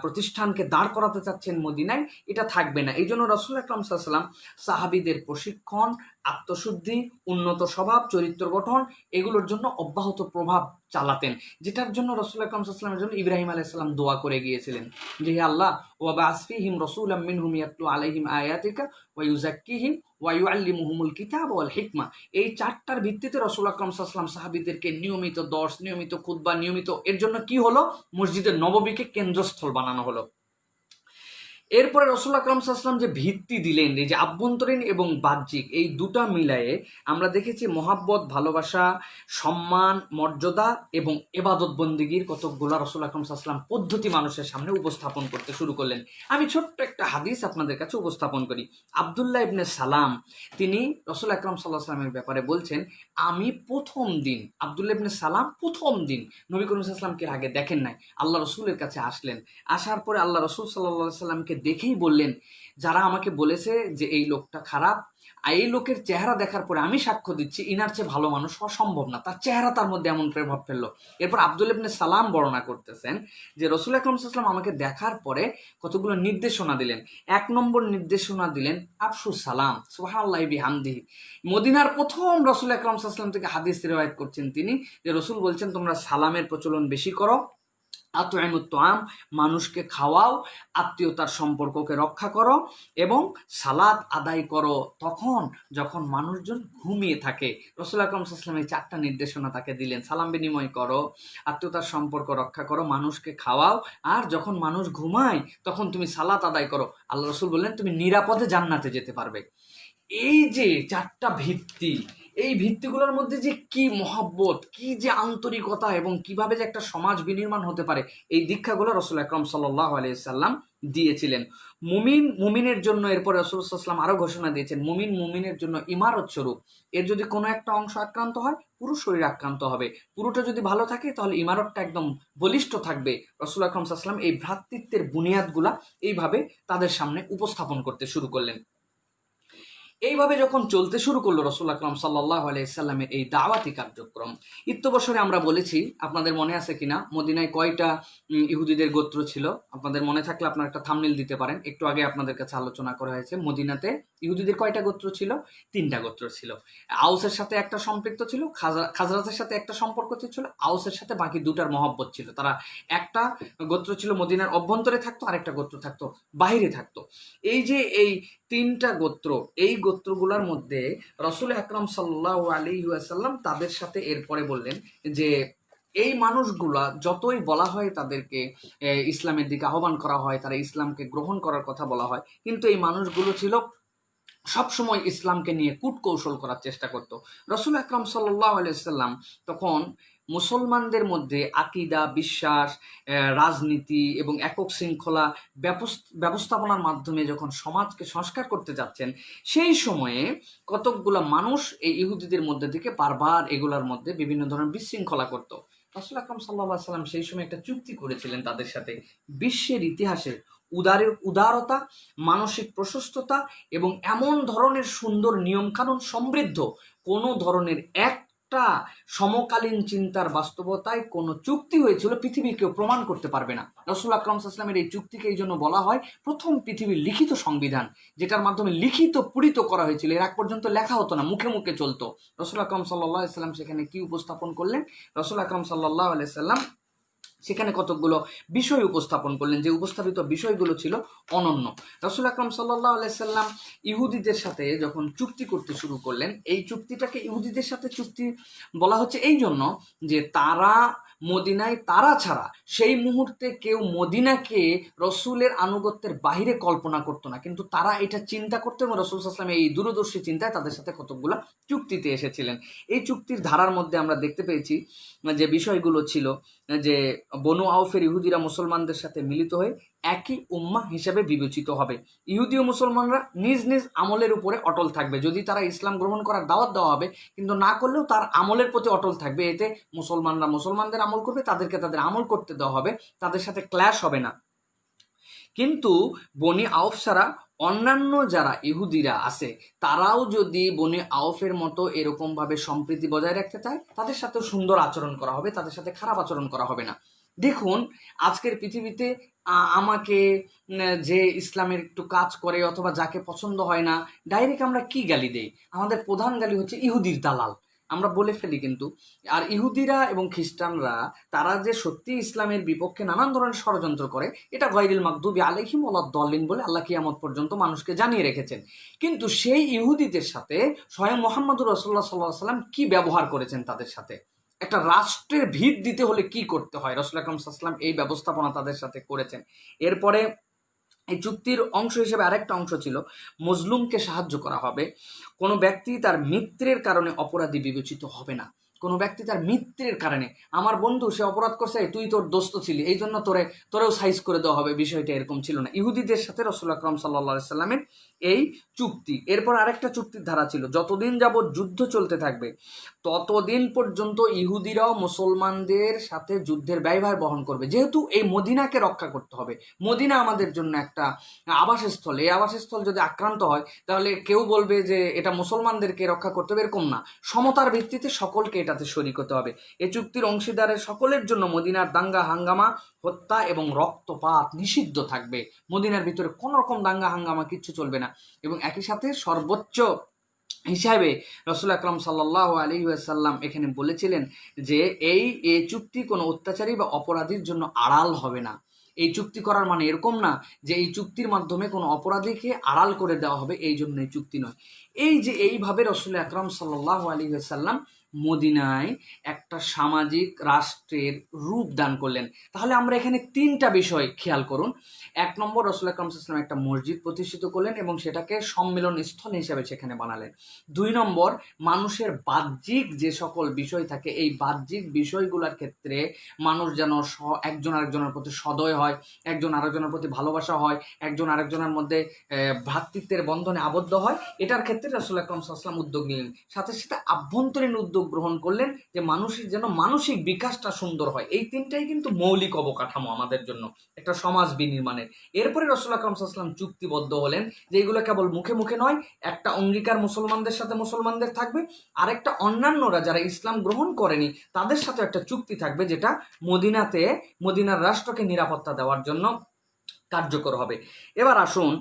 প্রতিষ্ঠানকে দাঁড় করাতে চাচ্ছেন মদিনায়, এটা থাকবে না। এই জন্য রাসূল আকরাম সাল্লাল্লাহু আলাইহি ওয়াসাল্লাম সাহাবীদের প্রশিক্ষণ, আত্মশুদ্ধি, উন্নত স্বভাব, চরিত্র গঠন, এগুলোর জন্য অব্যাহত প্রভাব চালাতেন, যেটার জন্য রাসূল আকরাম সাল্লাল্লাহু আলাইহি ওয়াসাল্লামের জন্য ইব্রাহিম আলাইহিস সালাম দোয়া করে গিয়েছিলেন যে হে আল্লাহ, ওয়া বা'আস ফীহিম রাসূলাম মিনহুম ইয়াতলু আলাইহিম আয়াতিকা ওয়া ইউযাক্কিহিম ওয়া ইউআল্লিমুহুমুল কিতাবা ওয়াল হিকমা। এই চারটার ভিত্তিতে রাসূল আকরাম সাল্লাল্লাহু আলাইহি ওয়াসাল্লাম সাহাবীদেরকে নিয়মিত দর্স, নিয়মিত খুতবা, নিয়মিত, এর জন্য কি হলো? মসজিদে নববীকে কেন্দ্রস্থল বানানো হলো। এরপরে রাসূল আকরাম সাল্লাল্লাহু আলাইহি ওয়াসাল্লাম যে ভিত্তি দিলেন, এই যে আভ্যন্তরীণ এবং বাহ্যিক, এই দুটা মিলায়ে আমরা দেখেছি মহাব্বত, ভালোবাসা, সম্মান, মর্যাদা এবং ইবাদত বন্দেগীর কতকগুলো রাসূল আকরাম সাল্লাল্লাহু আলাইহি ওয়াসাল্লাম পদ্ধতি মানুষের সামনে উপস্থাপন করতে শুরু করলেন। আমি ছোট্ট একটা হাদিস আপনাদের কাছে উপস্থাপন করি। আব্দুল্লাহ ইবনে সালাম তিনি রাসূল আকরাম সাল্লাল্লাহু আলাইহি ওয়াসাল্লামের ব্যাপারে বলছেন, আমি প্রথম দিন, আব্দুল্লাহ ইবনে সালাম প্রথম দিন নবী করিম সাল্লাল্লাহু আলাইহি ওয়াসাল্লামকে আগে দেখেন নাই, আল্লাহ রাসূলের কাছে আসলেন। আসার পরে আল্লাহ রাসূল সাল্লাল্লাহু আলাইহি ওয়াসাল্লামকে দেখেই বললেন, যারা আমাকে বলেছে যে এই লোকটা খারাপ, এই লোকের চেহারা দেখার পরে আমি সাক্ষ্য দিচ্ছি ইনার চেয়ে ভালো মানুষ হওয়া সম্ভব না, তার চেহারা তার মধ্যে এমন প্রভাব ফেললো। এরপর আব্দুল্লাহ ইবনে সালাম বর্ণনা করতেছেন যে রাসূল আকরাম সাল্লাল্লাহু আলাইহি ওয়াসাল্লাম আমাকে দেখার পরে কতগুলো নির্দেশনা দিলেন। এক নম্বর নির্দেশনা দিলেন আফশুস সালাম, সুবহানাল্লাহি বিহামদিহি। মদিনার প্রথম রাসূল আকরাম সাল্লাল্লাহু আলাইহি ওয়াসাল্লাম থেকে হাদিস রিওয়ায়াত করছেন তিনি, যে রাসূল বলছেন তোমরা সালামের প্রচলন বেশি করো, আত'ইমুত তুআম, মানুষকে খাওয়াও, আত্মীয়তার সম্পর্ককে রক্ষা করো এবং সালাত আদায় করো তখন যখন মানুষজন ঘুমিয়ে থাকে। রাসূল আকরাম সাল্লাল্লাহু আলাইহি ওয়াসাল্লাম এই চারটা নির্দেশনা তাকে দিলেন, সালাম বিনিময় করো, আত্মীয়তার সম্পর্ক রক্ষা করো, মানুষকে খাওয়াও, আর যখন মানুষ ঘুমায় তখন তুমি সালাত আদায় করো। আল্লাহ রাসূল বললেন তুমি নিরাপদে জান্নাতে যেতে পারবে। এই যে চারটা ভিত্তি, এই ভিত্তিগুলোর মধ্যে যে কি মহব্বত, কি যে আন্তরিকতা এবং কিভাবে যে একটা সমাজ বিনির্মাণ হতে পারে, এই দীক্ষাগুলো রাসূল আকরাম সাল্লাল্লাহু আলাইহি ওয়াসাল্লাম দিয়েছিলেন। মুমিনের জন্য এরপর রাসূল সাল্লাল্লাহু আলাইহি ওয়াসাল্লাম আরো ঘোষণা দিয়েছেন, মুমিনের জন্য ইমারত স্বরূপ, এর যদি কোনো একটা অংশ আক্রান্ত হয় পুরো শরীর আক্রান্ত হবে, পুরোটা যদি ভালো থাকে তাহলে ইমারতটা একদম বলিষ্ঠ থাকবে। রাসূল আকরাম সাল্লাল্লাহু আলাইহি ওয়াসাল্লাম এই ভ্রাতৃত্বের বুনিয়াদগুলা এইভাবে তাদের সামনে উপস্থাপন করতে শুরু করলেন। এইভাবে যখন চলতে শুরু করলো রাসূল আকরাম সাল্লাল্লাহু আলাইহি সাল্লামের এই দাওয়াতি কার্যক্রম, ইত্যবসরে আমরা বলেছি, আপনাদের মনে আছে কিনা, মদিনায় কয়টা ইহুদিদের গোত্র ছিল? আপনাদের মনে থাকলে আপনারা একটা থাম্বনেল দিতে পারেন। একটু আগে আপনাদের কাছে আলোচনা করা হয়েছে, মদিনাতে ইহুদিদের কয়টা গোত্র ছিল? 3টা গোত্র ছিল। আউসের সাথে একটা সম্পৃক্ত ছিল, খাজরাজের সাথে একটা সম্পর্ক ছিল, আউসের সাথে বাকি 2টার মহব্বত ছিল। তারা একটা গোত্র ছিল মদিনার অভ্যন্তরে থাকতো, আরেকটা গোত্র থাকতো বাহিরে থাকতো। এই যে এই 3টা গোত্র, এই গোত্রগুলোর মধ্যে রাসূল আকরাম সাল্লাল্লাহু আলাইহি ওয়াসাল্লাম তাদের সাথে এরপরে বললেন যে এই মানুষগুলা যতই বলা হয় তাদেরকে ইসলামের দিকে আহ্বান করা হয়, তারা ইসলামকে গ্রহণ করার কথা বলা হয়, কিন্তু এই মানুষগুলো ছিল সবসময় ইসলামকে নিয়ে কূটকৌশল করার চেষ্টা করত। রাসূল আকরাম সাল্লাল্লাহু আলাইহি ওয়াসাল্লাম তখন মুসলমানদের মধ্যে আকীদা, বিশ্বাস, রাজনীতি এবং একক শৃঙ্খলা ব্যবস্থাপনার মাধ্যমে যখন সমাজকে সংস্কার করতে যাচ্ছেন, সেই সময়ে কতকগুলো মানুষ এই ইহুদিদের মধ্যে থেকে বারবার এগুলোর মধ্যে বিভিন্ন ধরনের বিশৃঙ্খলা করত। রাসূল আকরাম সাল্লাল্লাহু আলাইহি ওয়াসাল্লাম সেই সময় একটা চুক্তি করেছিলেন তাদের সাথে, বিশ্বের ইতিহাসে উদারতা, মানসিক প্রশস্ততা এবং এমন ধরনের সুন্দর নিয়মকানুন সমৃদ্ধ কোনো ধরনের একটা সমকালীন চিন্তার বাস্তবতায় কোনো চুক্তি হয়েছিল পৃথিবী কেউ প্রমাণ করতে পারবে না। রাসূল আকরাম সাল্লাল্লাহু আলাইহি ওয়াসাল্লামের এই চুক্তিকে এই জন্য বলা হয় প্রথম পৃথিবীর লিখিত সংবিধান, যেটার মাধ্যমে লিখিত পূরিত করা হয়েছিল। এর আগ পর্যন্ত লেখা হতো না, মুখে মুখে চলতো। রাসূল আকরাম সাল্লাল্লাহু আলাইহি ওয়াসাল্লাম সেখানে কি উপস্থাপন করলেন? রাসূল আকরাম সাল্লাল্লাহু আলাইহি ওয়াসাল্লাম সেখানে কতকগুলো বিষয় উপস্থাপন করলেন, যে উপস্থাপিত বিষয়গুলো ছিল অনন্য। রাসূল আকরাম সাল্লাল্লাহু আলাইহি সাল্লাম ইহুদিদের সাথে যখন চুক্তি করতে শুরু করলেন, এই চুক্তিটাকে ইহুদিদের সাথে চুক্তি বলা হচ্ছে এই জন্য যে তারা মদিনায় তারা ছাড়া সেই মুহূর্তে কেউ মদিনাকে রসুলের আনুগত্যের বাহিরে কল্পনা করতো না, কিন্তু তারা এটা চিন্তা করতো এবং রসুল সাল্লাল্লাহু আলাইহি ওয়াসাল্লাম এই দূরদর্শী চিন্তায় তাদের সাথে কতকগুলো চুক্তিতে এসেছিলেন। এই চুক্তির ধারার মধ্যে আমরা দেখতে পেয়েছি যে বিষয়গুলো ছিল যে বনু আউফের ইহুদিরা মুসলমানদের সাথে মিলিত হয়ে একই উম্মাহ হিসেবে বিবেচিত হবে। ইহুদি ও মুসলমানরা নিজ নিজ আমলের উপরে অটল থাকবে। যদি তারা ইসলাম গ্রহণ করার দাওয়াত দেওয়া হবে, কিন্তু না করলেও তার আমলের প্রতি অটল থাকবে। এতে মুসলমানরা মুসলমানদের আমল করবে, তাদেরকে তাদের আমল করতে দেওয়া হবে, তাদের সাথে ক্ল্যাশ হবে না। কিন্তু বনি আউফ ছাড়া অন্যান্য যারা ইহুদিরা আছে, তারাও যদি বনি আউফের মতো এরকমভাবে সম্প্রীতি বজায় রাখতে চায়, তাদের সাথে সুন্দর আচরণ করা হবে, তাদের সাথে খারাপ আচরণ করা হবে না। দেখুন আজকের পৃথিবীতে আমাকে যে ইসলামের একটু কাজ করে অথবা যাকে পছন্দ হয় না, ডাইরেক্ট আমরা কি গালি দেই? আমাদের প্রধান গালি হচ্ছে ইহুদির দালাল, আমরা বলে ফেলি। কিন্তু আর ইহুদিরা এবং খ্রিস্টানরা তারা যে সত্যি ইসলামের বিপক্ষে নানান ধরনের ষড়যন্ত্র করে, এটা গায়রিল মাগদুবি আলাইহিম ওয়ালাদ-দাল্লিন বলে আল্লাহ কিয়ামত পর্যন্ত মানুষকে জানিয়ে রেখেছেন। কিন্তু সেই ইহুদিদের সাথে স্বয়ং মুহাম্মদুর রাসূলুল্লাহ সাল্লাল্লাহু আলাইহি ওয়াসাল্লাম কি ব্যবহার করেছেন তাদের সাথে, একটা রাষ্ট্রের ভিত দিতে হলে কি করতে হয়, রাসূল আকরাম সাল্লাল্লাহু আলাইহি ওয়াসাল্লাম এই ব্যবস্থাপনা তাদের সাথে করেছেন। এরপরে এই চুক্তির অংশ হিসেবে আরেকটা অংশ ছিল মজলুমকে সাহায্য করা হবে। কোনো ব্যক্তি তার মিত্রের কারণে অপরাধী বিবেচিত হবে না। কোনো ব্যক্তি তার মিত্রের কারণে, আমার বন্ধু সে অপরাধ করছে, তুই তোর দোস্ত ছিলি, এই জন্য তোরেও সাইজ করে দেওয়া হবে, বিষয়টা এরকম ছিল না। ইহুদিদের সাথে রাসূল আকরাম সাল্লাল্লাহু আলাইহি সাল্লামের এই চুক্তি। এরপর আরেকটা চুক্তির ধারা ছিল, যতদিন যাবৎ যুদ্ধ চলতে থাকবে ততদিন পর্যন্ত ইহুদিরাও মুসলমানদের সাথে যুদ্ধের ব্যয়ভার বহন করবে। যেহেতু এই মদিনাকে রক্ষা করতে হবে, মদিনা আমাদের জন্য একটা আবাসস্থল, এই আবাসস্থল যদি আক্রান্ত হয় তাহলে কেউ বলবে যে এটা মুসলমানদেরকে রক্ষা করতে হবে, এরকম না। সমতার ভিত্তিতে সকলকে এটাতে শরীক হতে হবে। এই চুক্তির অংশীদারের সকলের জন্য মদিনার দাঙ্গা হাঙ্গামা, হত্যা এবং রক্তপাত নিষিদ্ধ থাকবে। মদিনার ভিতরে কোনো রকম দাঙ্গা হাঙ্গামা কিচ্ছু চলবে না। এবং একই সাথে সর্বোচ্চ হিসাবে রাসূল আকরাম সাল্লাল্লাহু আলাইহি ওয়াসাল্লাম এখানে বলেছিলেন যে এই চুক্তি কোনো অত্যাচারী বা অপরাধীর জন্য আড়াল হবে না। এই চুক্তি করার মানে এরকম না যে এই চুক্তির মাধ্যমে কোনো অপরাধীকে আড়াল করে দেওয়া হবে, এই জন্য এই চুক্তি নয়। এই যে এইভাবে রাসূল আকরাম সাল্লাল্লাহু আলাইহি ওয়াসাল্লাম মদিনায় একটা সামাজিক রাষ্ট্রের রূপ দান করলেন। তাহলে আমরা এখানে তিনটা বিষয় খেয়াল করুন। এক নম্বর, রাসূল আকরাম সাল্লাল্লাহু আলাইহি ওয়াসাল্লাম একটা মসজিদ প্রতিষ্ঠিত করলেন এবং সেটাকে সম্মেলন স্থল হিসেবে সেখানে বানালেন। দুই নম্বর, মানুষের বাহ্যিক যে সকল বিষয় থাকে, এই বাহ্যিক বিষয়গুলোর ক্ষেত্রে মানুষ যেন একজন আরেকজনের প্রতি সদয় হয়, একজন আরেকজনের প্রতি ভালোবাসা হয়, একজন আরেকজনের মধ্যে ভ্রাতৃত্বের বন্ধনে আবদ্ধ হয়, এটার ক্ষেত্রে রাসূল আকরাম সাল্লাল্লাহু আলাইহি ওয়াসাল্লাম উদ্যোগ নিলেন। সাথে সাথে আভ্যন্তরীণ উদ্যোগ গ্রহণ করলেন যে মানুষের যেন মানসিক বিকাশটা সুন্দর হয়। এই তিনটাই কিন্তু মৌলিক অবকাঠামো আমাদের জন্য একটা সমাজ বিনির্মাণের। এরপরে রাসূল আকরাম সাল্লাল্লাহু আলাইহি ওয়াসাল্লাম চুক্তিবদ্ধ হলেন যে এগুলো কেবল মুখে মুখে নয়, একটা অঙ্গীকার মুসলমানদের সাথে মুসলমানদের থাকবে, আরেকটা অন্যান্যরা যারা ইসলাম গ্রহণ করেনি তাদের সাথে একটা চুক্তি থাকবে, যেটা মদিনার রাষ্ট্রকে নিরাপত্তা দেওয়ার জন্য কার্যকর হবে। এবার আসুন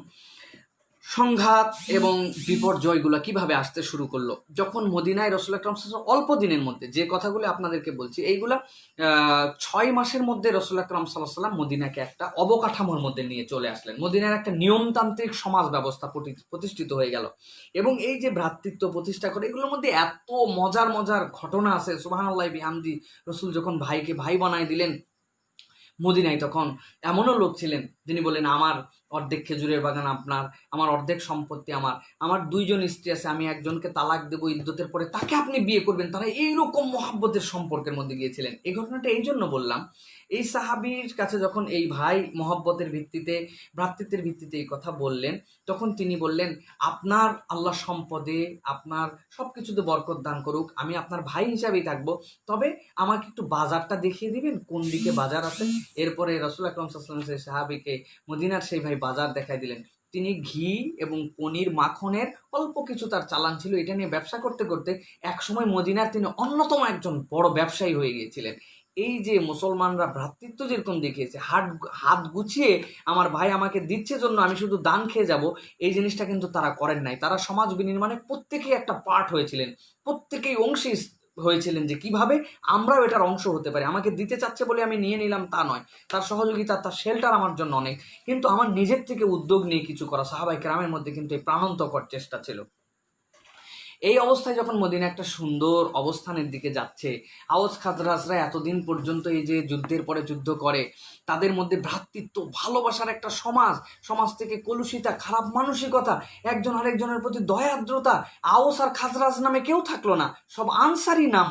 সংঘাত এবং বিপর্যয়গুলো কিভাবে আসতে শুরু করলো। যখন মদিনায় রাসূল আকরাম সাল্লাল্লাহু আলাইহি ওয়াসাল্লাম অল্প দিনের মধ্যে, যে কথাগুলো আপনাদেরকে বলছি এইগুলা 6 মাসের মধ্যে রাসূল আকরাম সাল্লাল্লাহু আলাইহি ওয়াসাল্লাম মদিনাকে একটা অবকাঠামোর মধ্যে নিয়ে চলে আসলেন। মদিনার একটা নিয়মতান্ত্রিক সমাজ ব্যবস্থা প্রতিষ্ঠিত হয়ে গেল। এবং এই যে ভ্রাতৃত্ব প্রতিষ্ঠা করে, এগুলোর মধ্যে এত মজার মজার ঘটনা আছে, সুবহানাল্লাহি বিহামদি। রাসূল যখন ভাইকে ভাই বানায় দিলেন মদিনায়, তখন এমনও লোক ছিলেন যিনি বলেন আমার অর্ধেক খেজুরের বাগান আপনার, আমার অর্ধেক সম্পত্তি আমার, আমার 2জন স্ত্রী আছে, আমি একজনকে তালাক দেবো ইদ্যতের পরে, তাকে আপনি বিয়ে করবেন। তারা এইরকম মহাব্বতের সম্পর্কের মধ্যে গিয়েছিলেন। এই ঘটনাটা এই জন্য বললাম, এই সাহাবীর কাছে যখন এই ভাই মহব্বতের ভিত্তিতে, ভ্রাতৃত্বের ভিত্তিতে এই কথা বললেন, তখন তিনি বললেন, আপনার আল্লাহ সম্পদে, আপনার সব কিছুতে বরকত দান করুক, আমি আপনার ভাই হিসাবেই থাকবো, তবে আমাকে একটু বাজারটা দেখিয়ে দিবেন, কোন দিকে বাজার আছে। এরপরে রাসূল আকরাম সাল্লাল্লাহু আলাইহি ওয়াসাল্লাম সেই সাহাবীকে মদিনার সেই ভাই বাজার দেখায় দিলেন। তিনি ঘি এবং পনির মাখনের অল্প কিছু তার চালান ছিল, এটা নিয়ে ব্যবসা করতে করতে একসময় মদিনার তিনি অন্যতম একজন বড় ব্যবসায়ী হয়ে গিয়েছিলেন। এই যে মুসলমানরা ভ্রাতৃত্ব যেরকম দেখিয়েছে, হাত গুছিয়ে আমার ভাই আমাকে দিচ্ছে জন্য আমি শুধু দান খেয়ে যাব, এই জিনিসটা কিন্তু তারা করেন নাই। তারা সমাজ বিনির্মাণে প্রত্যেকেই একটা পার্ট হয়েছিলেন, প্রত্যেকেই অংশী হয়েছিলেন, যে কিভাবে আমরাও এটার অংশ হতে পারি। আমাকে দিতে চাচ্ছে বলে আমি নিয়ে নিলাম তা নয়, তার সহযোগিতা, তার শেল্টার আমার জন্য অনেক, কিন্তু আমার নিজের থেকে উদ্যোগ নিয়ে কিছু করা। সাহাবায়ে কেরামের মধ্যে কিন্তু এই প্রাণান্তকর চেষ্টা ছিল। এই অবস্থায় যখন মদিনা একটা সুন্দর অবস্থানের দিকে যাচ্ছে, আওস খাজরাজরা এতদিন পর্যন্ত এই যে যুদ্ধের পরে যুদ্ধ করে, তাদের মধ্যে ভ্রাতৃত্ব, ভালোবাসার একটা সমাজ, সমাজ থেকে কলুষিতা, খারাপ মানসিকতা, একজন আরেকজনের প্রতি দয়াদ্রতা, আওস আর খাজরাজ নামে কেউ থাকলো না, সব আনসারি নাম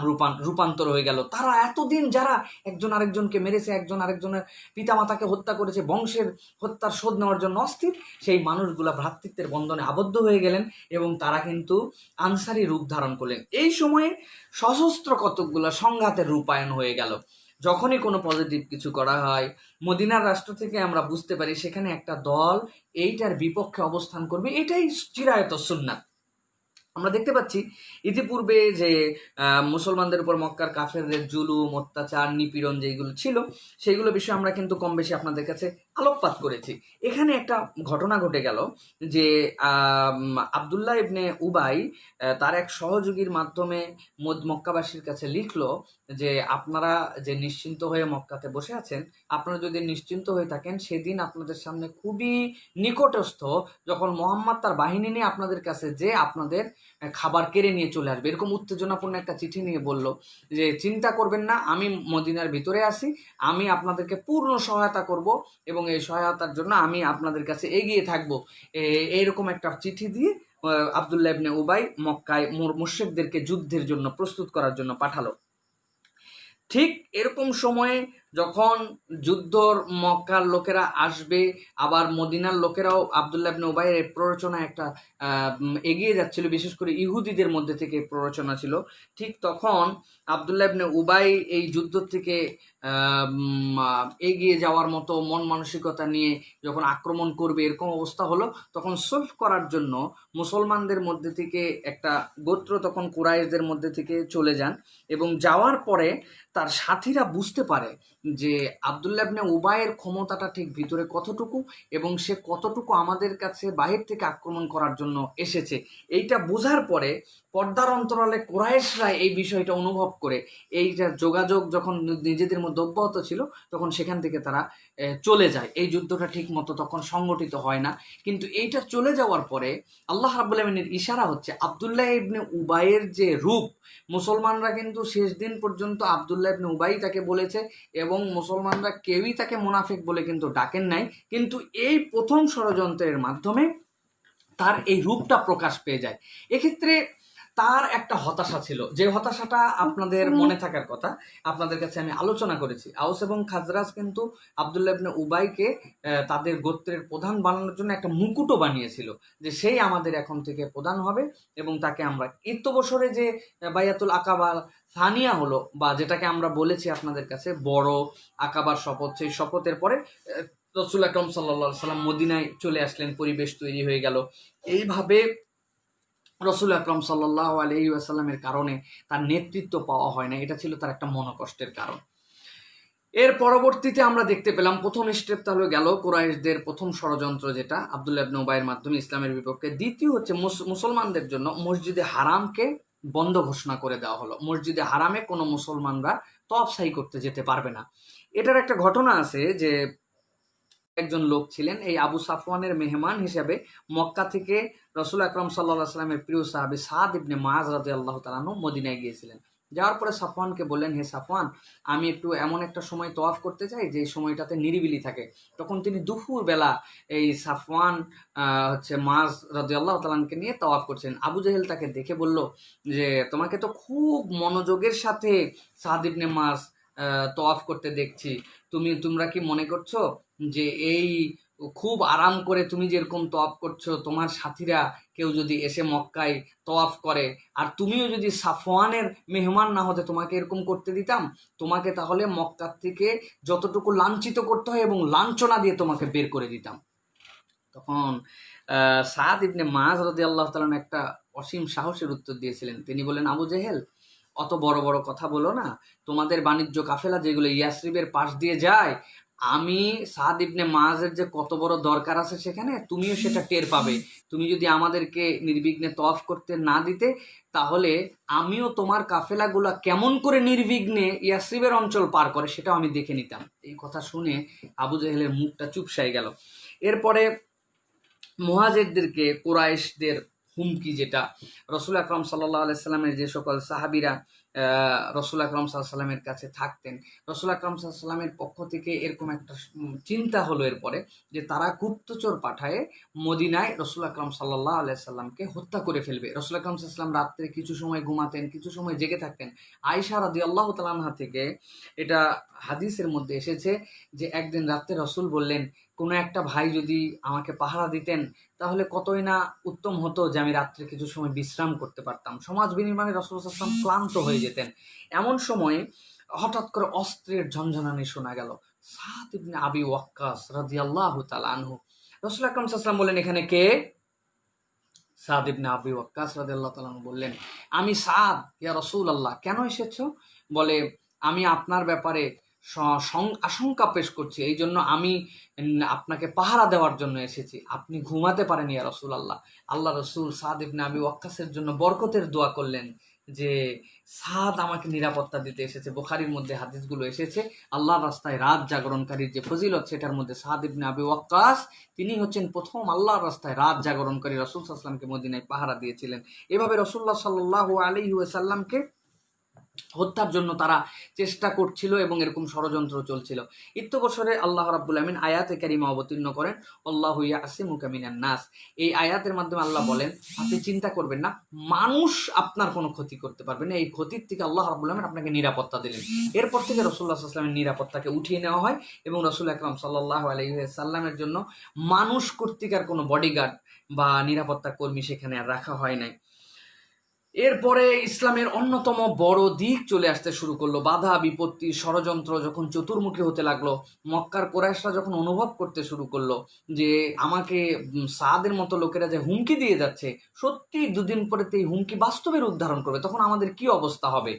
রূপান্তর হয়ে গেল। তারা এতদিন যারা একজন আরেকজনকে মেরেছে, একজন আরেকজনের পিতামাতাকে হত্যা করেছে, বংশের হত্যার শোধ নেওয়ার জন্য অস্থির, সেই মানুষগুলা ভ্রাতৃত্বের বন্ধনে আবদ্ধ হয়ে গেলেন এবং তারা কিন্তু আনসারি রূপ ধারণ করলেন। এই সময়ে সশস্ত্র কতকগুলো সংঘাতের রূপায়ণ হয়ে গেল। যখনই কোনো পজিটিভ কিছু করা হয়, মদিনার রাষ্ট্র থেকে আমরা বুঝতে পারি সেখানে একটা দল এইটার বিপক্ষে অবস্থান করবে, এটাই চিরায়ত সুন্নাত। আমরা দেখতে পাচ্ছি ইতিপূর্বে যে মুসলমানদের উপর মক্কার কাফেরদের জুলুম, অত্যাচার, নিপীড়ন যেগুলো ছিল, সেগুলো বিষয়ে আমরা কিন্তু কম বেশি আপনাদের কাছে আলোকপাত করেছি। এখানে একটা ঘটনা ঘটে গেল যে আবদুল্লাহ ইবনে উবাই তার এক সহযোগীর মাধ্যমে মক্কাবাসীর কাছে লিখলো যে আপনারা যে নিশ্চিন্ত হয়ে মক্কাতে বসে আছেন, আপনারা যদি নিশ্চিন্ত হয়ে থাকেন, সেদিন আপনাদের সামনে খুবই নিকটস্থ যখন মোহাম্মদ তার বাহিনী নিয়ে আপনাদের কাছে যে আপনাদের খাবার কেড়ে নিয়ে চলে আসবে, এরকম উত্তেজনাপূর্ণ একটা চিঠি নিয়ে বলল যে চিন্তা করবেন না, আমি মদিনার ভিতরে আছি, আমি আপনাদেরকে পূর্ণ সহায়তা করব এবং এই সহায়তার জন্য আমি আপনাদের কাছে এগিয়ে থাকব। এইরকম একটা চিঠি দিয়ে আবদুল্লাহ ইবনে উবাই মক্কায় মুশরিকদেরকে যুদ্ধের জন্য প্রস্তুত করার জন্য পাঠালো। ঠিক এরকম সময়ে যখন যুদ্ধর মক্কার লোকেরা আসবে, আবার মদিনার লোকেরাও আবদুল্লাহ ইবনে উবাইয়ের প্ররোচনায় একটা এগিয়ে যাচ্ছিল, বিশেষ করে ইহুদিদের মধ্যে থেকে প্ররোচনা ছিল, ঠিক তখন আবদুল্লাহ ইবনে উবাই এই যুদ্ধ থেকে এগিয়ে যাওয়ার মতো মন মানসিকতা নিয়ে যখন আক্রমণ করবে এরকম অবস্থা হলো, তখন সুলহ করার জন্য মুসলমানদের মধ্যে থেকে একটা গোত্র তখন কুরাইশদের মধ্যে থেকে চলে যান, এবং যাওয়ার পরে তার সাথীরা বুঝতে পারে যে আবদুল্লাহ ইবনে উবাইয়ের ক্ষমতাটা ঠিক ভিতরে কতটুকু এবং সে কতটুকু আমাদের কাছে বাহির থেকে আক্রমণ করার জন্য এসেছে। এইটা বোঝার পরে পর্দার অন্তরালে কুরাইশরা এই বিষয়টা অনুভব করে, এইটা যোগাযোগ যখন নিজেদের মধ্যে অব্যাহত ছিল, তখন সেখান থেকে তারা চলে যায়। এই যুদ্ধটা ঠিক মতো তখন সংগঠিত হয় না, কিন্তু এইটা চলে যাওয়ার পরে আল্লাহ রাব্বুল আমিনের ইশারা হচ্ছে আবদুল্লাহ ইবনে উবাইয়ের যে রূপ, মুসলমানরা কিন্তু শেষ দিন পর্যন্ত আবদুল্লাহ ইবনে উবাই তাকে বলেছে এবং মুসলমানরা কেউই তাকে মুনাফিক বলে কিন্তু ডাকেন নাই, কিন্তু এই প্রথম ষড়যন্ত্রের মাধ্যমে তার এই রূপটা প্রকাশ পেয়ে যায়। এক্ষেত্রে তার একটা হতাশা ছিল, যে হতাশাটা আপনাদের মনে থাকার কথা, আপনাদের কাছে আমি আলোচনা করেছি। আউস এবং খাজরাজ কিন্তু আবদুল্লাহ ইবনে উবাইকে তাদের গোত্রের প্রধান বানানোর জন্য একটা মুকুটও বানিয়েছিল, যে সেই আমাদের এখন থেকে প্রধান হবে এবং তাকে আমরা বছরে যে বাইয়াতুল আকাবা সানিয়া হলো, বা যেটাকে আমরা বলেছি আপনাদের কাছে বড় আকাবার শপথ, সেই শপথের পরে রাসূল আকরাম সাল্লাল্লাহু আলাইহি সাল্লাম মদিনায় চলে আসলেন, পরিবেশ তৈরি হয়ে গেল। এইভাবে রাসূল আকরাম সাল্লাল্লাহু আলাইহি ওয়াসাল্লামের কারণে তার নেতৃত্ব পাওয়া হয় না, এটা ছিল তার একটা মনোকষ্টের কারণ। এর পরবর্তীতে আমরা দেখতে পেলাম প্রথম স্টেপ তাহলে গেল কুরাইশদের প্রথম ষড়যন্ত্র, যেটা আবদুল্লাহ ইবনে উবাইয়ের মাধ্যমে ইসলামের বিপক্ষে। দ্বিতীয় হচ্ছে মুসলমানদের জন্য মসজিদে হারামকে বন্ধ ঘোষণা করে দেওয়া হলো, মসজিদে হারামে কোনো মুসলমানরা তওয়াফ সাই করতে যেতে পারবে না। এটার একটা ঘটনা আছে যে একজন লোক ছিলেন, এই আবু সাফওয়ানের মেহমান হিসেবে মক্কা থেকে রাসূল আকরাম সাল্লাল্লাহু আলাইহি ওয়াসাল্লামের প্রিয় সাহাবী সাদ ইবনে মুআয রাদিয়াল্লাহু তাআলা আনহু মদিনায় গিয়েছিলেন। যাওয়ার পরে সাফওয়ানকে বললেন, হে সাফওয়ান, আমি একটু এমন একটা সময় তওয়াফ করতে চাই যে সময়টাতে নিরিবিলি থাকে। তখন তিনি দুপুরবেলা এই সাফওয়ান হচ্ছে মাজ রাদিয়াল্লাহু তাআলা আনহুকে নিয়ে তওয়াফ করছেন। আবু জেহেল তাকে দেখে বলল যে, তোমাকে তো খুব মনোযোগের সাথে সাদ ইবনে মাজ তওয়াফ করতে দেখছি। তোমরা কি মনে করছো যে এই খুব আরাম করে তুমি যেরকম তওয়াফ করছো, তোমার সাথীরা কেউ যদি এসে মক্কায় তওয়াফ করে আর তুমিও যদি সাফওয়ানের মেহমান না হতে তোমাকে এরকম করতে দিতাম, তোমাকে তাহলে মক্কার থেকে যতটুকু লাঞ্ছিত করতে হয় এবং লাঞ্ছনা দিয়ে তোমাকে বের করে দিতাম। তখন সাদ ইবনে মাজ রাদিয়াল্লাহু তাআলা একটা অসীম সাহসের উত্তর দিয়েছিলেন। তিনি বলেন, আবু জেহেল, অত বড় বড় কথা বলো না। তোমাদের বাণিজ্য কাফেলা যেগুলো ইয়াসরিবের পাশ দিয়ে যায়, আমি সাদ ইবনে মাযের যে কত বড় দরকার আছে সেখানে, তুমিও সেটা টের পাবে। তুমি যদি আমাদেরকে নির্বিঘ্নে তওয়াফ করতে না দিতে, তাহলে আমিও তোমার কাফেলাগুলা কেমন করে নির্বিঘ্নে ইয়াসরিবের অঞ্চল পার করে সেটাও আমি দেখে নিতাম। এই কথা শুনে আবু জেহেলের মুখটা চুপসাই গেল। এরপরে মুহাজিরদেরকে কুরাইশদের হুমকি, যেটা রসুল আকরাম সাল্লাল্লাহু আলাইহি সাল্লামের যে সকল সাহাবীরা রসুল আকরাম সাল্লাল্লাহু আলাইহি সাল্লামের কাছে থাকতেন, রসুল আকরাম সাল্লাল্লাহু আলাইহি সাল্লামের পক্ষ থেকে এরকম একটা চিন্তা হলো এরপরে যে তারা গুপ্তচর পাঠায়ে মদিনায় রসুল আকরাম সাল্লাল্লাহু আলাইহি সাল্লামকে হত্যা করে ফেলবে। রসুল আকরাম সাল্লাল্লাহু আলাইহি সাল্লাম রাত্রে কিছু সময় ঘুমাতেন, কিছু সময় জেগে থাকতেন। আয়েশা রাদিয়াল্লাহু তাআলা আনহা থেকে এটা হাদিসের মধ্যে এসেছে যে একদিন রাত্রে রসুল বললেন, কোনো একটা ভাই যদি আমাকে পাহারা দিতেন তাহলে কতই না উত্তম হতো যে আমি রাত্রে কিছু সময় বিশ্রাম করতে পারতাম। সমাজ বিনির্মাণে রাসূল সাল্লাল্লাহু আলাইহি ওয়াসাল্লাম ক্লান্ত হয়ে যেতেন। এমন সময় হঠাৎ করে অস্ত্রের ঝনঝনানি শোনা গেল। সাদ ইবনে আবি ওয়াক্কাস রাদিয়াল্লাহু তাআলা আনহু। রাসূল আকরাম সাল্লাল্লাহু আলাইহি ওয়াসাল্লাম বললেন, এখানে কে? সাদ ইবনে আবি ওয়াক্কাস রাদিয়াল্লাহু তাআলা আনহু বললেন, আমি সাদ, ইয়া রাসূলুল্লাহ। কেন এসেছো? বলে, আমি আপনার ব্যাপারে আশঙ্কা পেশ করছি, এই জন্য আমি আপনাকে পাহারা দেওয়ার জন্য এসেছি। আপনি ঘুমাতে পারেন ইয়া রাসূলুল্লাহ। আল্লাহ রসুল সাদ ইবনে আবি ওয়াক্কাসের জন্য বরকতের দোয়া করলেন যে সাদ আমাকে নিরাপত্তা দিতে এসেছে। বুখারীর মধ্যে হাদিসগুলো এসেছে, আল্লাহর রাস্তায় রাত জাগরণকারীর যে ফজিলত, সেটার মধ্যে সাদ ইবনে আবি ওয়াক্কাস তিনি হচ্ছেন প্রথম আল্লাহর রাস্তায় রাত জাগরণকারী। রাসূল সাল্লাল্লাহু আলাইহি ওয়াসাল্লামকে মদিনায় পাহারা দিয়েছিলেন। এভাবে রাসূলুল্লাহ সাল্লাল্লাহু আলাইহি ওয়াসাল্লামকে হত্যার জন্য তারা চেষ্টা করছিল এবং এরকম ষড়যন্ত্র চলছিল। ইত্যবসরে আল্লাহ রাব্বুল আমিন আয়াতে কারিমা অবতীর্ণ করেন, আল্লাহু ইয়াসিমুকা মিনান নাস। এই আয়াতের মাধ্যমে আল্লাহ বলেন, আপনি চিন্তা করবেন না, মানুষ আপনার কোনো ক্ষতি করতে পারবে না। এই ক্ষতির থেকে আল্লাহ রাব্বুল আমিন আপনাকে নিরাপত্তা দিলেন। এরপর থেকে রাসূলুল্লাহ সাল্লাল্লাহু আলাইহি ওয়াসাল্লামের নিরাপত্তাকে উঠিয়ে নেওয়া হয় এবং রাসূল আকরাম সাল্লাল্লাহু আলাইহি ওয়াসাল্লামের জন্য মানুষ কর্তৃক আর কোনো বডিগার্ড বা নিরাপত্তা কর্মী সেখানে আর রাখা হয় নাই। এরপরে ইসলামের অন্যতম বড় দিক চলে আসতে শুরু করলো। বাধা বিপত্তি ষড়যন্ত্র যখন চতুর্মুখী হতে লাগলো, মক্কার কুরাইশরা যখন অনুভব করতে শুরু করলো যে আমাকে সাদের মতো লোকেরা যে হুমকি দিয়ে যাচ্ছে, সত্যি দুদিন পরে এই হুমকি বাস্তবে রূপ ধারণ করবে, তখন আমাদের কি অবস্থা হবে।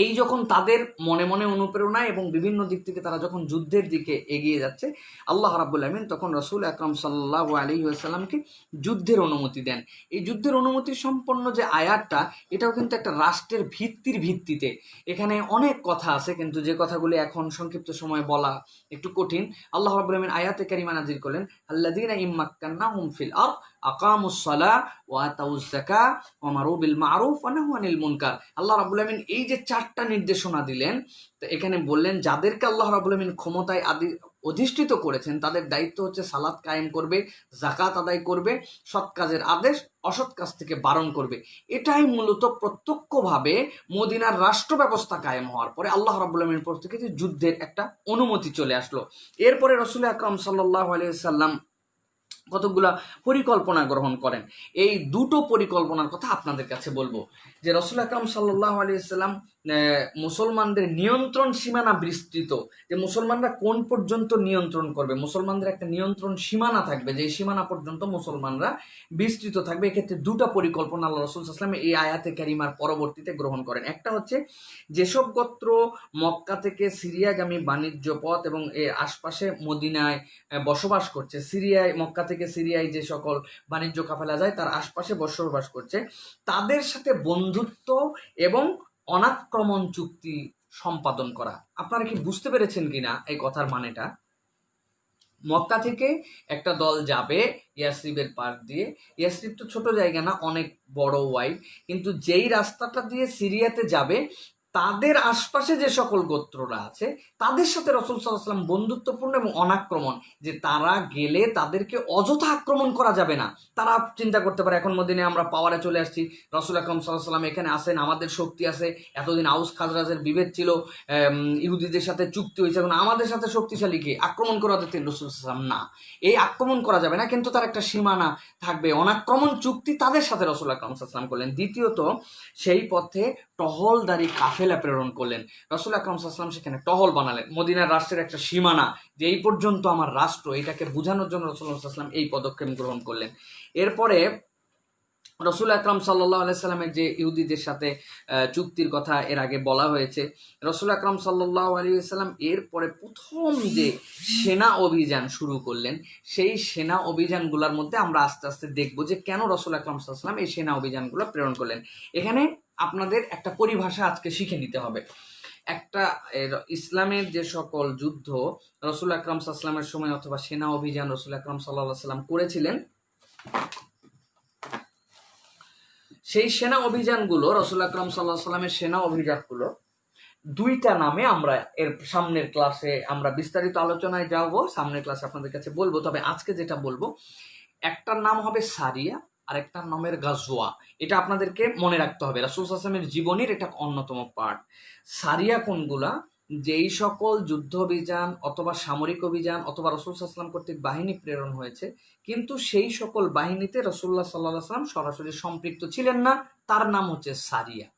এই যখন তাদের মনে মনে অনুপ্রেরণা এবং বিভিন্ন দিক থেকে তারা যখন যুদ্ধের দিকে এগিয়ে যাচ্ছে, আল্লাহ রাব্বুল আমিন তখন রাসূল আকরাম সাল্লাল্লাহু আলাইহি ওয়াসাল্লামকে যুদ্ধের অনুমতি দেন। এই যুদ্ধের অনুমতি সম্পন্ন যে আয়াতটা, এটাও কিন্তু একটা রাষ্ট্রের ভিত্তির ভিত্তিতে। এখানে অনেক কথা আছে, কিন্তু যে কথাগুলি এখন সংক্ষিপ্ত সময়ে বলা একটু কঠিন। আল্লাহ রাব্বুল আমিন আয়াতে কারিমা নাযিল করলেন, আল্লাযীনা ইম্মাক্কান্নাহুম ফিল আরদ আকামুস সালাহ ওয়া আতাউজ যাকাহ ওয়া আমারু বিল মা'রুফ ওয়া নাহু আনিল মুনকার। আল্লাহ রাব্বুল আমিন এই যে চারটা নির্দেশনা দিলেন, তো এখানে বললেন যাদেরকে আল্লাহ রাব্বুল আমিন ক্ষমতায় অধিষ্ঠিত করেছেন তাদের দায়িত্ব হচ্ছে সালাত কায়েম করবে, যাকাত আদায় করবে, সৎ কাজের আদেশ, অসৎ কাজ থেকে বারণ করবে। এটাই মূলত প্রত্যক্ষভাবে মদিনার রাষ্ট্র ব্যবস্থা কায়েম হওয়ার পরে আল্লাহ রাব্বুল আমিনের পক্ষ থেকে যুদ্ধের একটা অনুমতি চলে আসলো। এরপরে রাসূল আকরাম সাল্লাল্লাহু আলাইহি ওয়াসাল্লাম কতগুলা পরিকল্পনা গ্রহণ করেন। এই দুটো পরিকল্পনার কথা আপনাদের কাছে বলবো। যে রাসূল আকরাম সাল্লাল্লাহু আলাইহি ওয়াসাল্লাম মুসলমানদের নিয়ন্ত্রণ সীমানা বিস্তৃত, যে মুসলমানরা কোন পর্যন্ত নিয়ন্ত্রণ করবে, মুসলমানদের একটা নিয়ন্ত্রণ সীমানা থাকবে, যে সীমানা পর্যন্ত মুসলমানরা বিস্তৃত থাকবে। এক্ষেত্রে দুটা পরিকল্পনা আল্লাহ রাসূল সাল্লাল্লাহু আলাইহি ওয়াসাল্লাম এই আয়াতে কারিমার পরবর্তীতে গ্রহণ করেন। একটা হচ্ছে, যেসব গোত্র মক্কা থেকে সিরিয়াগামী বাণিজ্য পথ এবং এর আশপাশে মদিনায় বসবাস করছে, সিরিয়ায় মক্কা থেকে সিরিয়ায় যে সকল বাণিজ্য কাফেলা যায় তার আশপাশে বসবাস করছে, তাদের সাথে বন্ধুত্ব এবং অনাক্রমণ চুক্তি সম্পাদন করা। আপনারা কি বুঝতে পেরেছেন কিনা এই কথার মানেটা? মক্কা থেকে একটা দল যাবে ইয়াসরিবের পার দিয়ে। ইয়াসরিব তো ছোট জায়গা না, অনেক বড় ওয়াইড, কিন্তু যেই রাস্তাটা দিয়ে সিরিয়াতে যাবে তাদের আশপাশে যে সকল গোত্ররা আছে তাদের সাথে রাসূল সাল্লাল্লাহু আলাইহি ওয়াসাল্লাম বন্ধুত্বপূর্ণ এবং অনাক্রমণ, যে তারা গেলে তাদেরকে অযথা আক্রমণ করা যাবে না। তারা চিন্তা করতে পারে এখন মদিনায় আমরা পাওয়ারে চলে আসছি, রাসূল আকরাম সাল্লাল্লাহু আলাইহি ওয়াসাল্লাম এখানে আসেন, আমাদের শক্তি আছে, এতদিন আউস খাজরাজের বিভেদ ছিল, ইহুদিদের সাথে চুক্তি হয়েছে, এখন আমাদের সাথে শক্তিশালী কে, আক্রমণ করা দিতেন রাসূল সাল্লাল্লাহু আলাইহি ওয়াসাল্লাম না, এই আক্রমণ করা যাবে না, কিন্তু তার একটা সীমানা থাকবে, অনাক্রমণ চুক্তি তাদের সাথে রাসূল আকরাম সাল্লাল্লাহু আলাইহি ওয়াসাল্লাম করলেন। দ্বিতীয়ত, সেই পথে টহলদারি কাফেলা প্রেরণ করলেন। রাসূল আকরাম সাল্লাল্লাহু আলাইহি ওয়াসাল্লাম সেখানে টহল বানালেন, মদিনার রাষ্ট্রের একটা সীমানা, যে এই পর্যন্ত আমার রাষ্ট্র, এটাকে বোঝানোর জন্য রাসূলুল্লাহ সাল্লাল্লাহু আলাইহি ওয়াসাল্লাম এই পদক্ষেপ গ্রহণ করলেন। এরপরে রাসূল আকরাম সাল্লাল্লাহু আলাইহি সাল্লামের যে ইহুদিদের সাথে চুক্তির কথা এর আগে বলা হয়েছে, রাসূল আকরাম সাল্লাল্লাহু আলাইহি সাল্লাম এরপরে প্রথম যে সেনা অভিযান শুরু করলেন, সেই সেনা অভিযানগুলোর মধ্যে আমরা আস্তে আস্তে দেখব যে কেন রাসূল আকরাম সাল্লাল্লাহু আলাইহি সাল্লাম এই সেনা অভিযানগুলো প্রেরণ করলেন। এখানে আপনাদের একটা পরিভাষা আজকে শিখে নিতে হবে। একটা ইসলামের যে সকল যুদ্ধ রাসূল আকরাম সাল্লাল্লাহু আলাইহি সাল্লামের সময় অথবা সেনা অভিযান রাসূল আকরাম সাল্লাল্লাহু আলাইহি সাল্লাম করেছিলেন, সেই সেনা অভিযানগুলো, রাসূল আকরাম সাল্লাল্লাহু আলাইহি সাল্লামের সেনা অভিযানগুলো দুইটা নামে আমরা এর সামনের ক্লাসে আমরা বিস্তারিত আলোচনায় যাব, সামনের ক্লাসে আপনাদের কাছে বলবো। তবে আজকে যেটা বলবো, একটার নাম হবে সারিয়া আর একটার নামের গাজওয়া। এটা আপনাদেরকে মনে রাখতে হবে, রাসূল সাল্লাল্লাহু আলাইহি ওয়াসাল্লামের জীবনীর এটা অন্যতম পার্ট। সারিয়া কোনগুলা, যেই সকল যুদ্ধ অভিযান অথবা সামরিক অভিযান অথবা রাসূল সাল্লাল্লাহু আলাইহি ওয়াসাল্লাম কর্তৃক বাহিনী প্রেরণ হয়েছে, কিন্তু সেই সকল বাহিনীতে রাসূলুল্লাহ সাল্লাল্লাহু আলাইহি ওয়াসাল্লাম সরাসরি সম্পৃক্ত ছিলেন না, তার নাম হচ্ছে সারিয়া।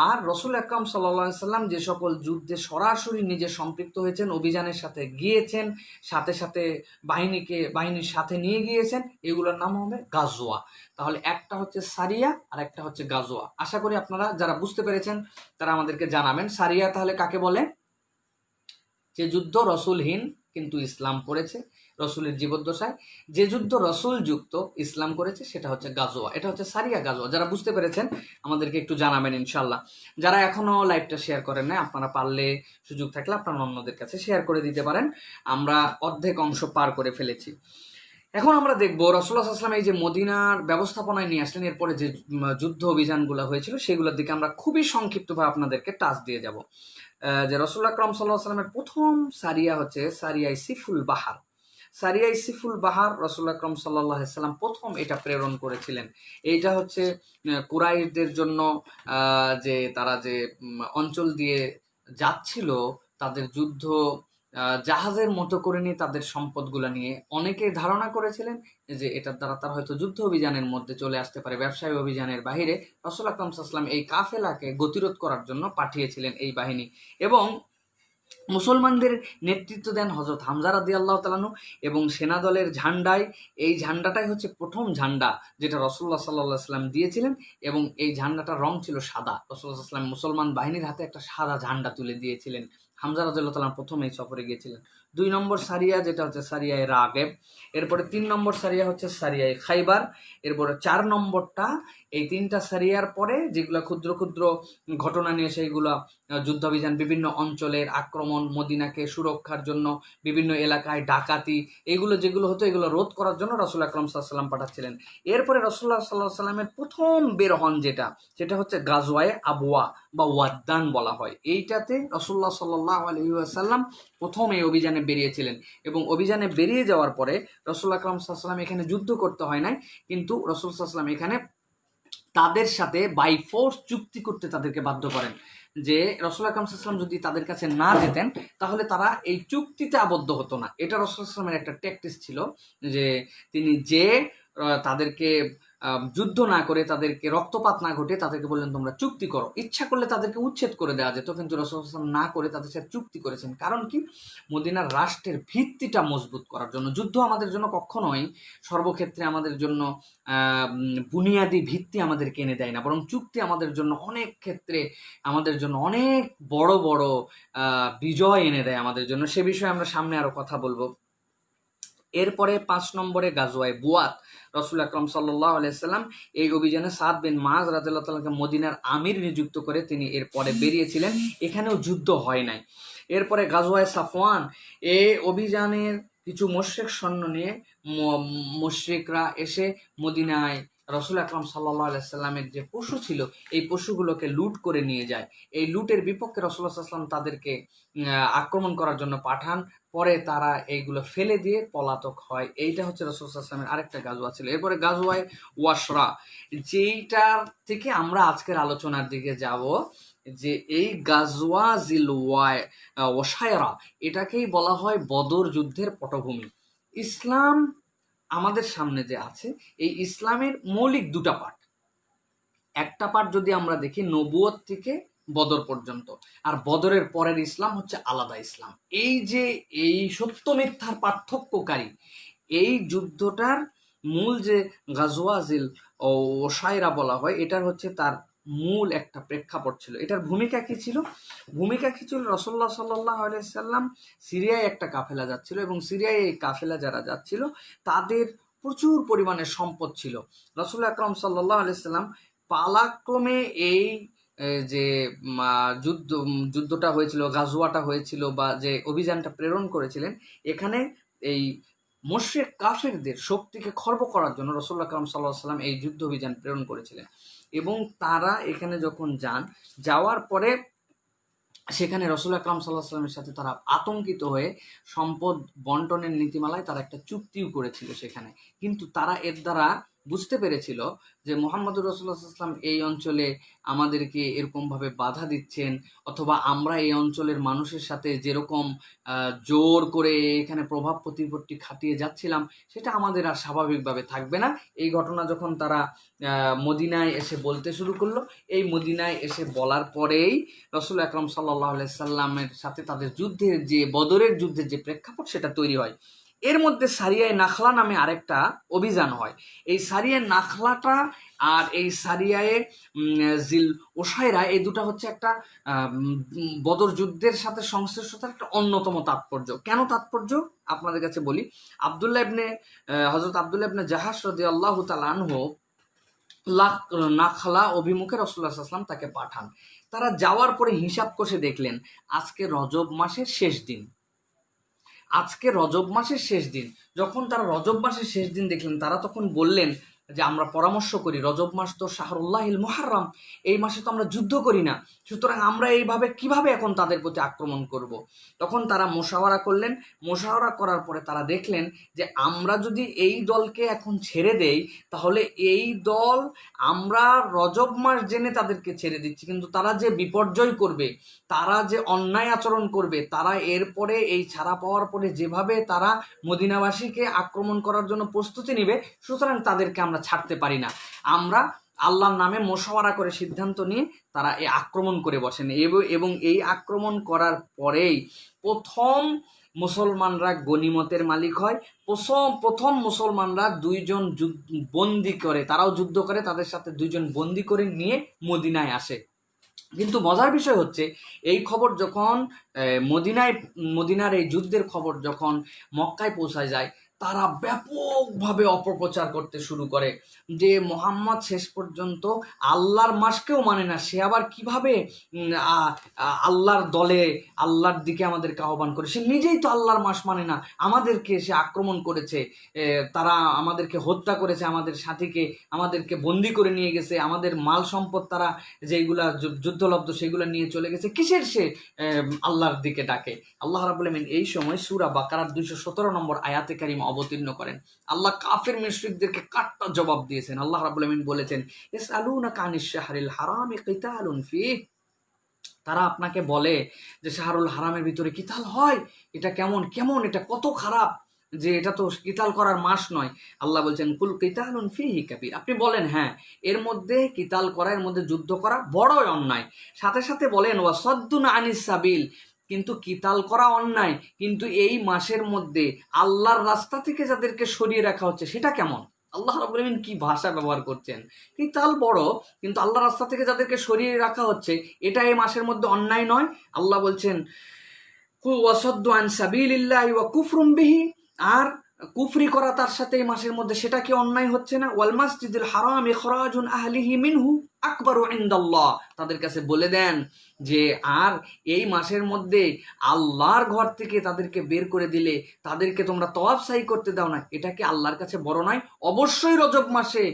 আর রাসূল আকরাম সাল্লাল্লাহু আলাইহি সাল্লাম যে সকল যুদ্ধে সরাসরি নিজে সম্পৃক্ত হয়েছেন, অভিযানের সাথে গিয়েছেন, সাথে সাথে বাহিনীর সাথে নিয়ে গিয়েছেন, এগুলোর নাম হবে গাজওয়া। তাহলে একটা হচ্ছে সারিয়া আর একটা হচ্ছে গাজওয়া। আশা করি আপনারা যারা বুঝতে পেরেছেন তারা আমাদেরকে জানাবেন। সারিয়া তাহলে কাকে বলে? যে যুদ্ধ রসুলহীন কিন্তু ইসলাম করেছে রসুলের জীবদ্দশায়, যে যুদ্ধ রসুল যুক্ত ইসলাম করেছে সেটা হচ্ছে গাজওয়া। এটা হচ্ছে সারিয়া গাজওয়া। যারা বুঝতে পেরেছেন আমাদেরকে একটু জানাবেন ইনশাল্লাহ। যারা এখনো লাইভটা শেয়ার করেন না, আপনারা পারলে সুযোগ থাকলে আপনারা অন্যদের কাছে শেয়ার করে দিতে পারেন। আমরা অর্ধেক অংশ পার করে ফেলেছি। এখন আমরা দেখবো রাসূলুল্লাহ সাল্লাল্লাহু আলাইহি ওয়াসাল্লাম এই যে মদিনার ব্যবস্থাপনায় নিয়ে আসলেন, এরপরে যে যুদ্ধ অভিযানগুলো হয়েছিল সেগুলোর দিকে আমরা খুবই সংক্ষিপ্তভাবে আপনাদেরকে টাচ দিয়ে যাব। যে রাসূল আকরাম সাল্লাল্লাহু আলাইহি ওয়াসাল্লামের প্রথম সারিয়া হচ্ছে সারিয়ায়ে সিফুল বাহার। সারিয়ায়ে সিফুল বাহার রাসূল আকরাম সাল্লাল্লাহু আলাইহি ওয়াসাল্লাম প্রথম এটা প্রেরণ করেছিলেন। এইটা হচ্ছে কুরাইশদের জন্য, যে তারা যে অঞ্চল দিয়ে যাচ্ছিল, তাদের যুদ্ধ জাহাজের মতো করে নিয়ে তাদের সম্পদগুলো নিয়ে অনেকেই ধারণা করেছিলেন যে এটার দ্বারা তারা হয়তো যুদ্ধ অভিযানের মধ্যে চলে আসতে পারে, ব্যবসায়ী অভিযানের বাহিরে। রাসূল আকরাম সাল্লাল্লাহু আলাইহি ওয়াসাল্লাম এই কাফেলাকে গতিরোধ করার জন্য পাঠিয়েছিলেন এই বাহিনী, এবং মুসলমানদের নেতৃত্ব দেন হযরত হামজা রাদিয়াল্লাহু তাআলা আনহু, এবং সেনা দলের ঝান্ডায়, এই ঝান্ডাটাই হচ্ছে প্রথম ঝান্ডা যেটা রাসূলুল্লাহ সাল্লাল্লাহু আলাইহি ওয়াসাল্লাম দিয়েছিলেন, এবং এই ঝান্ডাটার রং ছিল সাদা। রাসূলুল্লাহ সাল্লাল্লাহু আলাইহি ওয়াসাল্লাম মুসলমান বাহিনীর হাতে একটা সাদা ঝান্ডা তুলে দিয়েছিলেন। হামজা রাদিয়াল্লাহু তাআলা প্রথম এই সফরে গিয়েছিলেন। ২ নম্বর সারিয়া যেটা হচ্ছে সারিয়ায়ে রাগেব, এরপরে ৩ নম্বর সারিয়া হচ্ছে সারিয়ায়ে খাইবার, এরপরে ৪ নম্বরটা, এই ৩টা সারিয়ার পরে যেগুলো ক্ষুদ্র ক্ষুদ্র ঘটনা নিয়ে সেইগুলো যুদ্ধাভিযান, বিভিন্ন অঞ্চলের আক্রমণ, মদিনাকে সুরক্ষার জন্য বিভিন্ন এলাকায় ডাকাতি, এগুলো যেগুলো হতো এগুলো রোধ করার জন্য রাসূল আকরাম সাল্লাল্লাহু আলাইহি ওয়াসাল্লাম পাঠাচ্ছিলেন। এরপরে রাসূলুল্লাহ সাল্লাল্লাহু আলাইহি ওয়াসাল্লামের প্রথম বের হন সেটা হচ্ছে গাজওয়ায়ে আবওয়া বা ওয়াদ্দান বলা হয়। এইটাতে রাসূলুল্লাহ সাল্লাল্লাহু আলাইহি ওয়াসাল্লাম প্রথম এই অভিযানে বেরিয়েছিলেন, এবং অভিযানে বেরিয়ে যাওয়ার পরে রাসূল আকরাম সাল্লাল্লাহু আলাইহি ওয়াসাল্লাম এখানে যুদ্ধ করতে হয় নাই, কিন্তু রাসূল সাল্লাল্লাহু আলাইহি ওয়াসাল্লাম এখানে তাদের সাথে বাই ফোর্স চুক্তি করতে তাদেরকে বাধ্য করেন, যে রাসূল আকরাম সাল্লাল্লাহু আলাইহি ওয়াসাল্লাম যদি তাদের কাছে না যেতেন তাহলে তারা এই চুক্তিতে আবদ্ধ হতো না। এটা রাসূল সাল্লাল্লাহু আলাইহি ওয়াসাল্লামের একটা ট্যাকটিস ছিল, যে তিনি তাদেরকে যুদ্ধ না করে, তাদেরকে রক্তপাত না ঘটে তাদেরকে বললেন তোমরা চুক্তি করো। ইচ্ছা করলে তাদেরকে উচ্ছেদ করে দেওয়া যেত, কিন্তু রাসূল সাল্লাল্লাহু আলাইহি ওয়াসাল্লাম না করে তাদের সাথে চুক্তি করেছেন। কারণ কি? মদিনার রাষ্ট্রের ভিত্তিটা মজবুত করার জন্য। যুদ্ধ আমাদের জন্য কখনোই সর্বক্ষেত্রে আমাদের জন্য বুনিয়াদি ভিত্তি আমাদেরকে এনে দেয় না, বরং চুক্তি আমাদের জন্য অনেক ক্ষেত্রে আমাদের জন্য অনেক বড় বড় বিজয় এনে দেয় আমাদের জন্য। সে বিষয়ে আমরা সামনে আরো কথা বলবো। এরপরে ৫ নম্বরে গাজওয়ায়ে বুয়াত, রাসূল আকরাম সাল্লাল্লাহু আলাইহি ওয়াসাল্লাম এই অভিযানে সাদ বিন মুআয রাদিয়াল্লাহু তাআলাকে মদিনার আমির নিযুক্ত করে তিনি এরপরে বেরিয়েছিলেন। এখানেও যুদ্ধ হয় নাই। এরপরে গাজওয়ায়ে সাফওয়ান, এই অভিযানের কিছু মুশরিক সৈন্য নিয়ে মুশরিকরা এসে মদিনায় রসুল আকরাম সাল্লাল্লাহু আলাইহি সাল্লামের যে পশু ছিল এই পশুগুলোকে লুট করে নিয়ে যায়। এই লুটের বিপক্ষে রাসূলুল্লাহ সাল্লাল্লাহু আলাইহি ওয়াসাল্লাম তাদেরকে আক্রমণ করার জন্য পাঠান। পরে তারা এইগুলো ফেলে দিয়ে পলাতক হয়। এইটা হচ্ছে রাসূলুল্লাহ সাল্লাল্লাহু আলাইহি ওয়াসাল্লামের আরেকটা গাজওয়া ছিল। এরপরে গাজওয়ায়ে ওয়াসরা, যেইটার থেকে আমরা আজকের আলোচনার দিকে যাব, যে এই গাজওয়া ওয়াশায়রা এটাকেই বলা হয় বদর যুদ্ধের পটভূমি। ইসলাম আমাদের সামনে যে আছে, এই ইসলামের মৌলিক দুটা পার্ট। একটা পার্ট যদি আমরা দেখি নবুয়ত থেকে বদর পর্যন্ত, আর বদরের পরের ইসলাম হচ্ছে আলাদা ইসলাম। এই যে এই সত্য মিথ্যার পার্থক্যকারী এই যুদ্ধটার মূল যে গাজওয়াজিল ও ওশায়রা বলা হয়, এটার হচ্ছে তার মূল একটা প্রেক্ষাপট ছিল। এটার ভূমিকা কি ছিল? ভূমিকা কি ছিল? রাসূলুল্লাহ সাল্লাল্লাহু আলাইহি সাল্লাম সিরিয়ায় একটা কাফেলা যাচ্ছিল, এবং সিরিয়ায় এই কাফেলা যারা যাচ্ছিল তাদের প্রচুর পরিমাণে সম্পদ ছিল। রাসূল আকরাম সাল্লাল্লাহু আলাইহি সাল্লাম পালাক্রমে এই যে যুদ্ধটা হয়েছিল, গাজওয়াটা হয়েছিল, বা যে অভিযানটা প্রেরণ করেছিলেন, এখানে এই মুশরিক কাফিরদের শক্তিকে খর্ব করার জন্য রাসূল আকরাম সাল্লাল্লাহু আলাইহি সাল্লাম এই যুদ্ধ অভিযান প্রেরণ করেছিলেন। এবং তারা এখানে যখন যাওয়ার পরে সেখানে রাসূল আকরাম সাল্লাল্লাহু আলাইহি ওয়াসাল্লামের সাথে তারা আতঙ্কিত হয়ে সম্পদ বন্টনের নীতিমালায় তারা একটা চুক্তিও করেছিল সেখানে। কিন্তু তারা এর দ্বারা বুঝতে পেরেছিল যে মুহাম্মদুর রাসূলুল্লাহ সাল্লাল্লাহু আলাইহি ওয়াসাল্লাম এই অঞ্চলে আমাদেরকে এরকমভাবে বাধা দিচ্ছেন, অথবা আমরা এই অঞ্চলের মানুষের সাথে যেরকম জোর করে এখানে প্রভাব প্রতিপত্তি খাটিয়ে যাচ্ছিলাম, সেটা আমাদের আর স্বাভাবিকভাবে থাকবে না। এই ঘটনা যখন তারা মদিনায় এসে বলতে শুরু করলো, এই মদিনায় এসে বলার পরেই রাসূল আকরাম সাল্লাল্লাহু আলাইহি সাল্লামের সাথে তাদের যুদ্ধের যে বদরের যুদ্ধের যে প্রেক্ষাপট সেটা তৈরি হয়। এর মধ্যে সারিয়ায় নাখলা নামে আরেকটা অভিযান হয়। এই সারিয়ায় নাখলাটা আর এই সারিয়ায় জিল ওশায়রা, এই দুটা হচ্ছে একটা বদর যুদ্ধের সাথে সংশ্লিষ্টতার একটা অন্যতম তাৎপর্য। কেন তাৎপর্য আপনাদের কাছে বলি। হযরত আব্দুল্লাহ ইবনে জাহাশ রাদিয়াল্লাহু তাআলা আনহু নাখলা অভিমুখে রাসূলুল্লাহ সাল্লাল্লাহু আলাইহি ওয়াসাল্লাম তাকে পাঠান। তারা যাওয়ার পরে হিসাব কষে দেখলেন আজকে রজব মাসের শেষ দিন। যখন তারা রজব মাসের শেষ দিন দেখলেন, তারা তখন বললেন যে আমরা পরামর্শ করি, রজব মাস তো শাহরুল্লাহিল মুহাররম, এই মাসে তো আমরা যুদ্ধ করি না, সুতরাং আমরা এইভাবে কিভাবে এখন তাদের প্রতি আক্রমণ করব। তখন তারা মোশাওয়ারা করলেন। মোশাওয়ারা করার পরে তারা দেখলেন যে আমরা যদি এই দলকে এখন ছেড়ে দেই, তাহলে এই দল, আমরা রজব মাস জেনে তাদেরকে ছেড়ে দিচ্ছি, কিন্তু তারা যে বিপর্যয় করবে, তারা যে অন্যায় আচরণ করবে, তারা এরপরে এই ছাড়া পাওয়ার পরে যেভাবে তারা মদিনাবাসীকে আক্রমণ করার জন্য প্রস্তুতি নেবে, সুতরাং তাদেরকে আমরা ছাড়তে পারি না। আমরা আল্লাহর নামে মোশাওয়ারা করে সিদ্ধান্ত নিয়ে তারা এই আক্রমণ করে বসেন। এবং এই আক্রমণ করার পরেই প্রথম মুসলমানরা গনিমতের মালিক হয়। প্রথম মুসলমানরা 2 জন বন্দি করে, তারাও যুদ্ধ করে, তাদের সাথে 2 জন বন্দি করে নিয়ে মদিনায় আসে। কিন্তু মজার বিষয় হচ্ছে, এই খবর যখন মদিনার এই যুদ্ধের খবর যখন মক্কায় পৌঁছায় যায়, তারা ব্যাপকভাবে অপপ্রচার করতে শুরু করে যে মুহাম্মদ শেষ পর্যন্ত আল্লাহর মাসকেও মানে না, সে আবার কিভাবে আল্লাহর দলে, আল্লাহর দিকে আমাদেরকে আহ্বান করে, সে নিজেই তো আল্লাহর মাস মানে না, আমাদেরকে সে আক্রমণ করেছে, তারা আমাদেরকে হত্যা করেছে, আমাদের সাথীকে, আমাদেরকে বন্দি করে নিয়ে গেছে, আমাদের মাল সম্পদ তারা যেগুলা যুদ্ধলব্ধ সেগুলো নিয়ে চলে গেছে, কিসের সে আল্লাহর দিকে ডাকে। আল্লাহ রাব্বুল আমিন এই সময় সূরা বাকারার 217 নম্বর আয়াতে কারিমা অবতীর্ণ করেন। আল্লাহ কাফির মুশরিকদেরকে কাট্টা জবাব দিয়েছেন। আল্লাহ রাব্বুল আমিন বলেছেন, ইয়াসআলুনাকা আনিশ শাহরিল হারামি কিতালুন ফীহি, তারা আপনাকে বলে যে শাহরুল হারামের ভিতরে কিতাল হয়, এটা কেমন, এটা কত খারাপ, যে এটা তো কিতাল করার মাস নয়। আল্লাহ বলছেন, কুল কিতালুন ফীহি কাবীর, আপনি বলেন হ্যাঁ, এর মধ্যে কিতাল করা, এর মধ্যে যুদ্ধ করা বড়ই অন্যায়। সাথে সাথে বলেন ওয়াসাদ্দুন আনিস সাবিল, কিন্তু কিতাল করা অন্যায়, কিন্তু এই মাসের মধ্যে আল্লাহর রাস্তা থেকে যাদেরকে সরিয়ে রাখা হচ্ছে সেটা কেমন। আল্লাহ রাব্বুল আমিন কি ভাষা ব্যবহার করছেন, কিতাল বড়, কিন্তু আল্লাহর রাস্তা থেকে যাদেরকে সরিয়ে রাখা হচ্ছে এটা এই মাসের মধ্যে অন্যায় নয়। আল্লাহ বলছেন ওয়াসাদ্দু আন সাবিলিল্লাহি ওয়া কুফরুম বিহি, আর কুফরি করা তার সাথে এই মাসের মধ্যে, সেটা কি অন্যায় হচ্ছে না? ওয়াল মাসজিদুল হারাম ইখরাজুন আহলিহি মিনহু আকবারু ইনদাল্লাহ, তাদের কাছে বলে দেন যে আর এই মাসের মধ্যে আল্লাহর ঘর থেকে তাদেরকে বের করে দিলে, তাদেরকে তোমরা তওয়াফ সাই করতে দাও না, এটা কি আল্লাহর কাছে বড় নয়? অবশ্যই রজব মাসে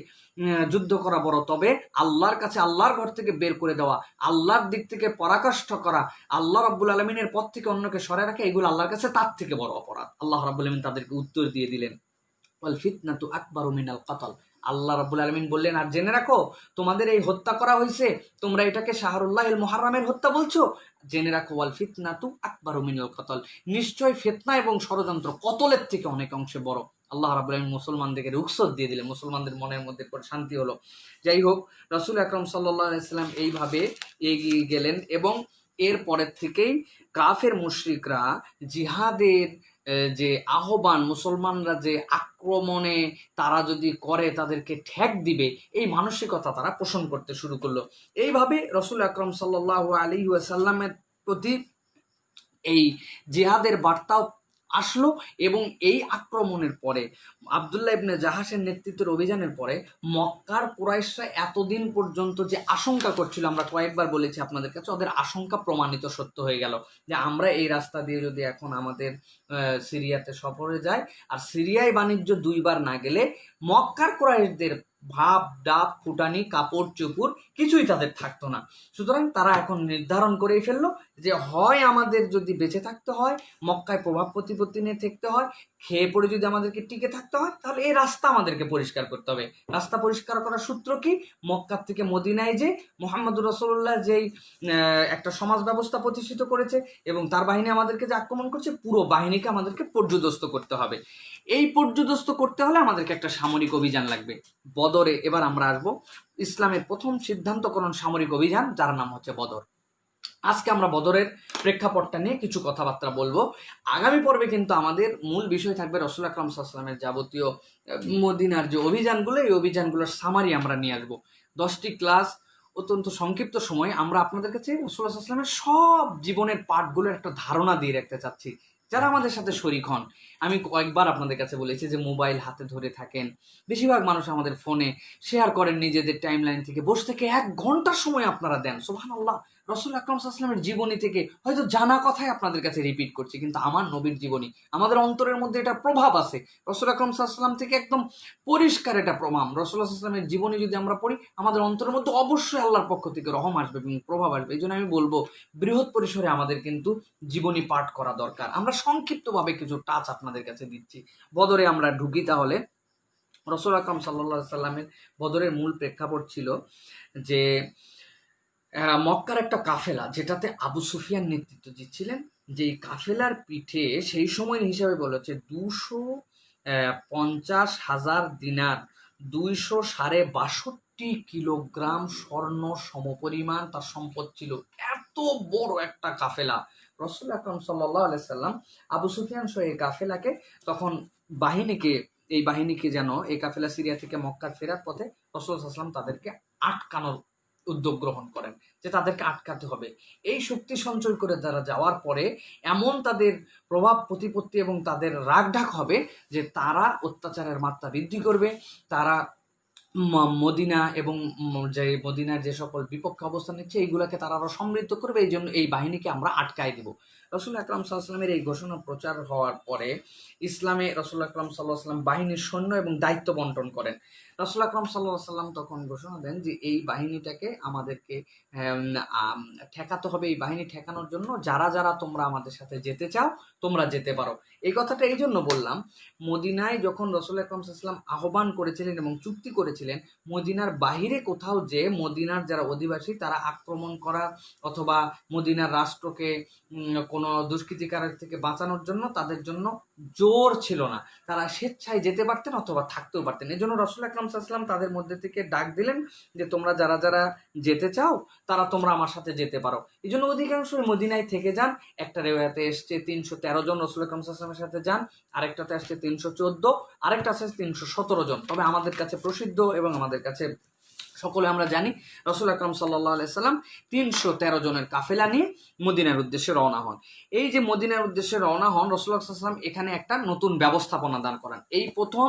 যুদ্ধ করা বড়, তবে আল্লাহর কাছে আল্লাহর ঘর থেকে বের করে দেওয়া, আল্লাহর দিক থেকে পরাকাষ্ঠ করা, আল্লাহ রাব্বুল আলামিনের পথ থেকে অন্যকে সরায় রাখা, এগুলো আল্লাহর কাছে তার থেকে বড় অপরাধ। আল্লাহ রাব্বুল আলামিন তাদেরকে উত্তর দিয়ে দিলেন, ওয়াল ফিতনাতু আকবারু মিনাল কাতল। আল্লাহ রাব্বুল আলামিন বললেন, আর জেনে রাখো তোমাদের এই হত্যা করা হয়েছে, তোমরা এটাকে শাহরুল্লাহিল মুহাররমের হত্যা বলছো, জেনে রাখো ওয়াল ফিতনাতু আকবারু মিনাল কাতল, নিশ্চয় ফিতনা এবং ষড়যন্ত্র কতলের থেকে অনেক অংশে বড়। আল্লাহ রাব্বুল আলামিন মুসলমানদেরকে রুখসত দিয়ে দিলেন, মুসলমানদের মনের মধ্যে শান্তি হলো। যাই হোক, রাসূল আকরাম সাল্লাল্লাহু আলাইহি সাল্লাম এইভাবে এগিয়ে গেলেন এবং এর পরের থেকেই কাফের মুশরিকরা জিহাদের যে আহ্বান, মুসলমানরা যে আক্রমণে তারা যদি করে তাদেরকে ঠেক দিবে, এই মানসিকতা তারা পোষণ করতে শুরু করলো। এইভাবে রাসূল আকরাম সাল্লাল্লাহু আলাইহি ওয়াসাল্লামের প্রতি এই জিহাদের বার্তাও আসলো এবং এই আক্রমণের পরে আব্দুল্লাহ ইবনে জাহাসের নেতৃত্বের অভিযানের পরে মক্কার কুরাইশরা এতদিন পর্যন্ত যে আশঙ্কা করছিল, আমরা কয়েকবার বলেছি আপনাদের কাছে, ওদের আশঙ্কা প্রমাণিত সত্য হয়ে গেল যে আমরা এই রাস্তা দিয়ে যদি এখন আমাদের সিরিয়াতে সফরে যাই, আর সিরিয়ায় বাণিজ্য দুইবার না গেলে মক্কার কুরাইশদের ভাব ডাব ফুটানি কাপড় চুপুর কিছুই তাদের থাকতো না। সুতরাং তারা এখন নির্ধারণ করেই ফেললো যে হয় আমাদের যদি বেঁচে থাকতে হয়, মক্কায় প্রভাব প্রতিপত্তি নিয়ে থাকতে হয়, খেয়ে পড়ে যদি আমাদেরকে টিকে থাকতে হয়, তাহলে এই রাস্তা আমাদেরকে পরিষ্কার করতে হবে। রাস্তা পরিষ্কার করার সূত্র কি? মক্কার থেকে মদিনায় যে মুহাম্মদুর রাসূলুল্লাহ যেই একটা সমাজ ব্যবস্থা প্রতিষ্ঠিত করেছে এবং তার বাহিনী আমাদেরকে যে আক্রমণ করছে, পুরো বাহিনীকে আমাদেরকে পর্যুদস্ত করতে হবে। এই পর্যুদস্ত করতে হলে আমাদেরকে একটা সামরিক অভিযান লাগবে। বদরে এবার আমরা আসবো ইসলামের প্রথম সিদ্ধান্তকরণ সামরিক অভিযান, যার নাম হচ্ছে বদর। আজকে আমরা বদরের প্রেক্ষাপটটা নিয়ে কিছু কথাবার্তা বলবো। আগামী পর্বে কিন্তু আমাদের মূল বিষয় থাকবে রাসূল আকরাম সাল্লাল্লাহু আলাইহি ওয়াসাল্লামের যাবতীয় মদিনার যে অভিযানগুলো, এই অভিযানগুলোর সামারি আমরা নিয়ে আসবো। 10টি ক্লাস, অত্যন্ত সংক্ষিপ্ত সময় আমরা আপনাদের কাছে রাসূল সাল্লাল্লাহু আলাইহি ওয়াসাল্লামের সব জীবনের পাঠগুলোর একটা ধারণা দিয়ে রাখতে চাচ্ছি। যারা আমাদের সাথে শরীক হন, আমি কয়েকবার আপনাদের কাছে বলেছি যে মোবাইল হাতে ধরে থাকেন, বেশিরভাগ মানুষ আমাদের ফোনে শেয়ার করেন নিজেদের টাইমলাইন থেকে, বসে থেকে 1 ঘন্টার সময় আপনারা দেন। সুবহানাল্লাহ, রাসূল আকরাম সাল্লাল্লাহু আলাইহি ওয়াসাল্লামের জীবনী থেকে হয়তো জানা কথাই আপনাদের কাছে রিপিট করছি, কিন্তু আমার নবীর জীবনী, আমাদের অন্তরের মধ্যে এটা প্রভাব আছে। রাসূল আকরাম সাল্লাল্লাহু আলাইহি ওয়াসাল্লাম থেকে একদম পরিষ্কার এটা প্রমাণ। রাসূলুল্লাহ সাল্লাল্লাহু আলাইহি ওয়াসাল্লামের জীবনী যদি আমরা পড়ি, আমাদের অন্তরের মধ্যে অবশ্যই আল্লাহর পক্ষ থেকে রহম আসবে এবং প্রভাব আসবে। এই জন্য আমি বলবো বৃহৎ পরিসরে আমাদের কিন্তু জীবনী পাঠ করা দরকার। আমরা সংক্ষিপ্তভাবে কিছু টাচ আপনাদের কাছে দিচ্ছি। বদরে আমরা ঢুকি তাহলে। রাসূল আকরাম সাল্লাল্লাহু আলাইহি ওয়াসাল্লামের বদরের মূল প্রেক্ষাপট ছিল যে মক্কার একটা কাফেলা, যেটাতে আবু সুফিয়ান নেতৃত্ব দিচ্ছিলেন, যে কাফেলার পিঠে সেই সময়ের হিসাবে বলা হচ্ছে 250,000 দিনার, 262 কিলোগ্রাম স্বর্ণ সমপরিমাণ তার সম্পদ ছিল। এত বড় একটা কাফেলা। রাসূল আকরাম সাল্লাল্লাহু আলাইহি সাল্লাম আবু সুফিয়ান সহ এই কাফেলাকে তখন এই বাহিনীকে যেন এই কাফেলা সিরিয়া থেকে মক্কার ফেরার পথে রাসূল সাল্লাল্লাহু আলাইহি ওয়াসাল্লাম তাদেরকে আটকানোর উদ্যোগ গ্রহণ করেন, যে তাদেরকে আটকাতে হবে। এই শক্তি সঞ্চয় করে তারা যাওয়ার পরে এমন তাদের প্রভাব প্রতিপত্তি এবং তাদের রাগঢাক হবে যে তারা অত্যাচারের মাত্রা বৃদ্ধি করবে। তারা মদিনা এবং যে মদিনার যে সকল বিপক্ষে অবস্থান নিচ্ছে এইগুলোকে তারা আরো সমৃদ্ধ করবে। এই জন্য এই বাহিনীকে আমরা আটকায় দিব। রাসূল আকরাম সাল্লাল্লাহু আলাইহি ওয়াসাল্লামের এই ঘোষণা প্রচার হওয়ার পরে ইসলামে রাসূল আকরাম সাল্লাল্লাহু আলাইহি ওয়াসাল্লাম বাহিনীর সৈন্য এবং দায়িত্ব বন্টন করেন। রাসূল আকরাম সাল্লাল্লাহু আলাইহি ওয়াসাল্লাম তখন ঘোষণা দেন যে এই বাহিনীটাকে আমাদেরকে ঠেকাতে হবে। এই বাহিনী ঠেকানোর জন্য যারা যারা তোমরা আমাদের সাথে যেতে চাও তোমরা যেতে পারো। এই কথাটা এই জন্য বললাম, মদিনায় যখন রাসূল আকরাম সাল্লাল্লাহু আলাইহি ওয়াসাল্লাম আহ্বান করেছিলেন এবং চুক্তি করেছিলেন, মদিনার বাহিরে কোথাও যে মদিনার যারা অধিবাসী তারা আক্রমণ করা অথবা মদিনার রাষ্ট্রকে কোনো দুষ্কৃতিকারের থেকে বাঁচানোর জন্য তাদের জন্য জোর ছিল না। তারা স্বেচ্ছায় যেতে পারতেন অথবা থাকতেও পারতেন। এই জন্য রাসূল আকরাম সাল্লাল্লাহু আলাইহি ওয়াসাল্লাম তাদের মধ্যে থেকে ডাক দিলেন যে তোমরা যারা যারা যেতে চাও তারা তোমরা আমার সাথে যেতে পারো। এই জন্য অধিকাংশই মদিনায় থেকে যান। একটা রেওয়ায়াতে এসছে 313 জন রাসূল আকরাম সাল্লাল্লাহু আলাইহি ওয়াসাল্লামের সাথে যান, আরেকটাতে আসছে 314, আরেকটা আছে 317 জন। তবে আমাদের কাছে প্রসিদ্ধ এবং আমাদের কাছে সকলে আমরা জানি রাসূল আকরাম সাল্লাল্লাহু আলাইহি সাল্লাম 313 জনের কাফেলা নিয়ে মদিনার উদ্দেশ্যে রওনা হন। এই যে মদিনার উদ্দেশ্যে রওনা হন, রাসূলুল্লাহ সাল্লাল্লাহু আলাইহি ওয়াসাল্লাম এখানে একটা নতুন ব্যবস্থাপনা দান করেন। এই প্রথম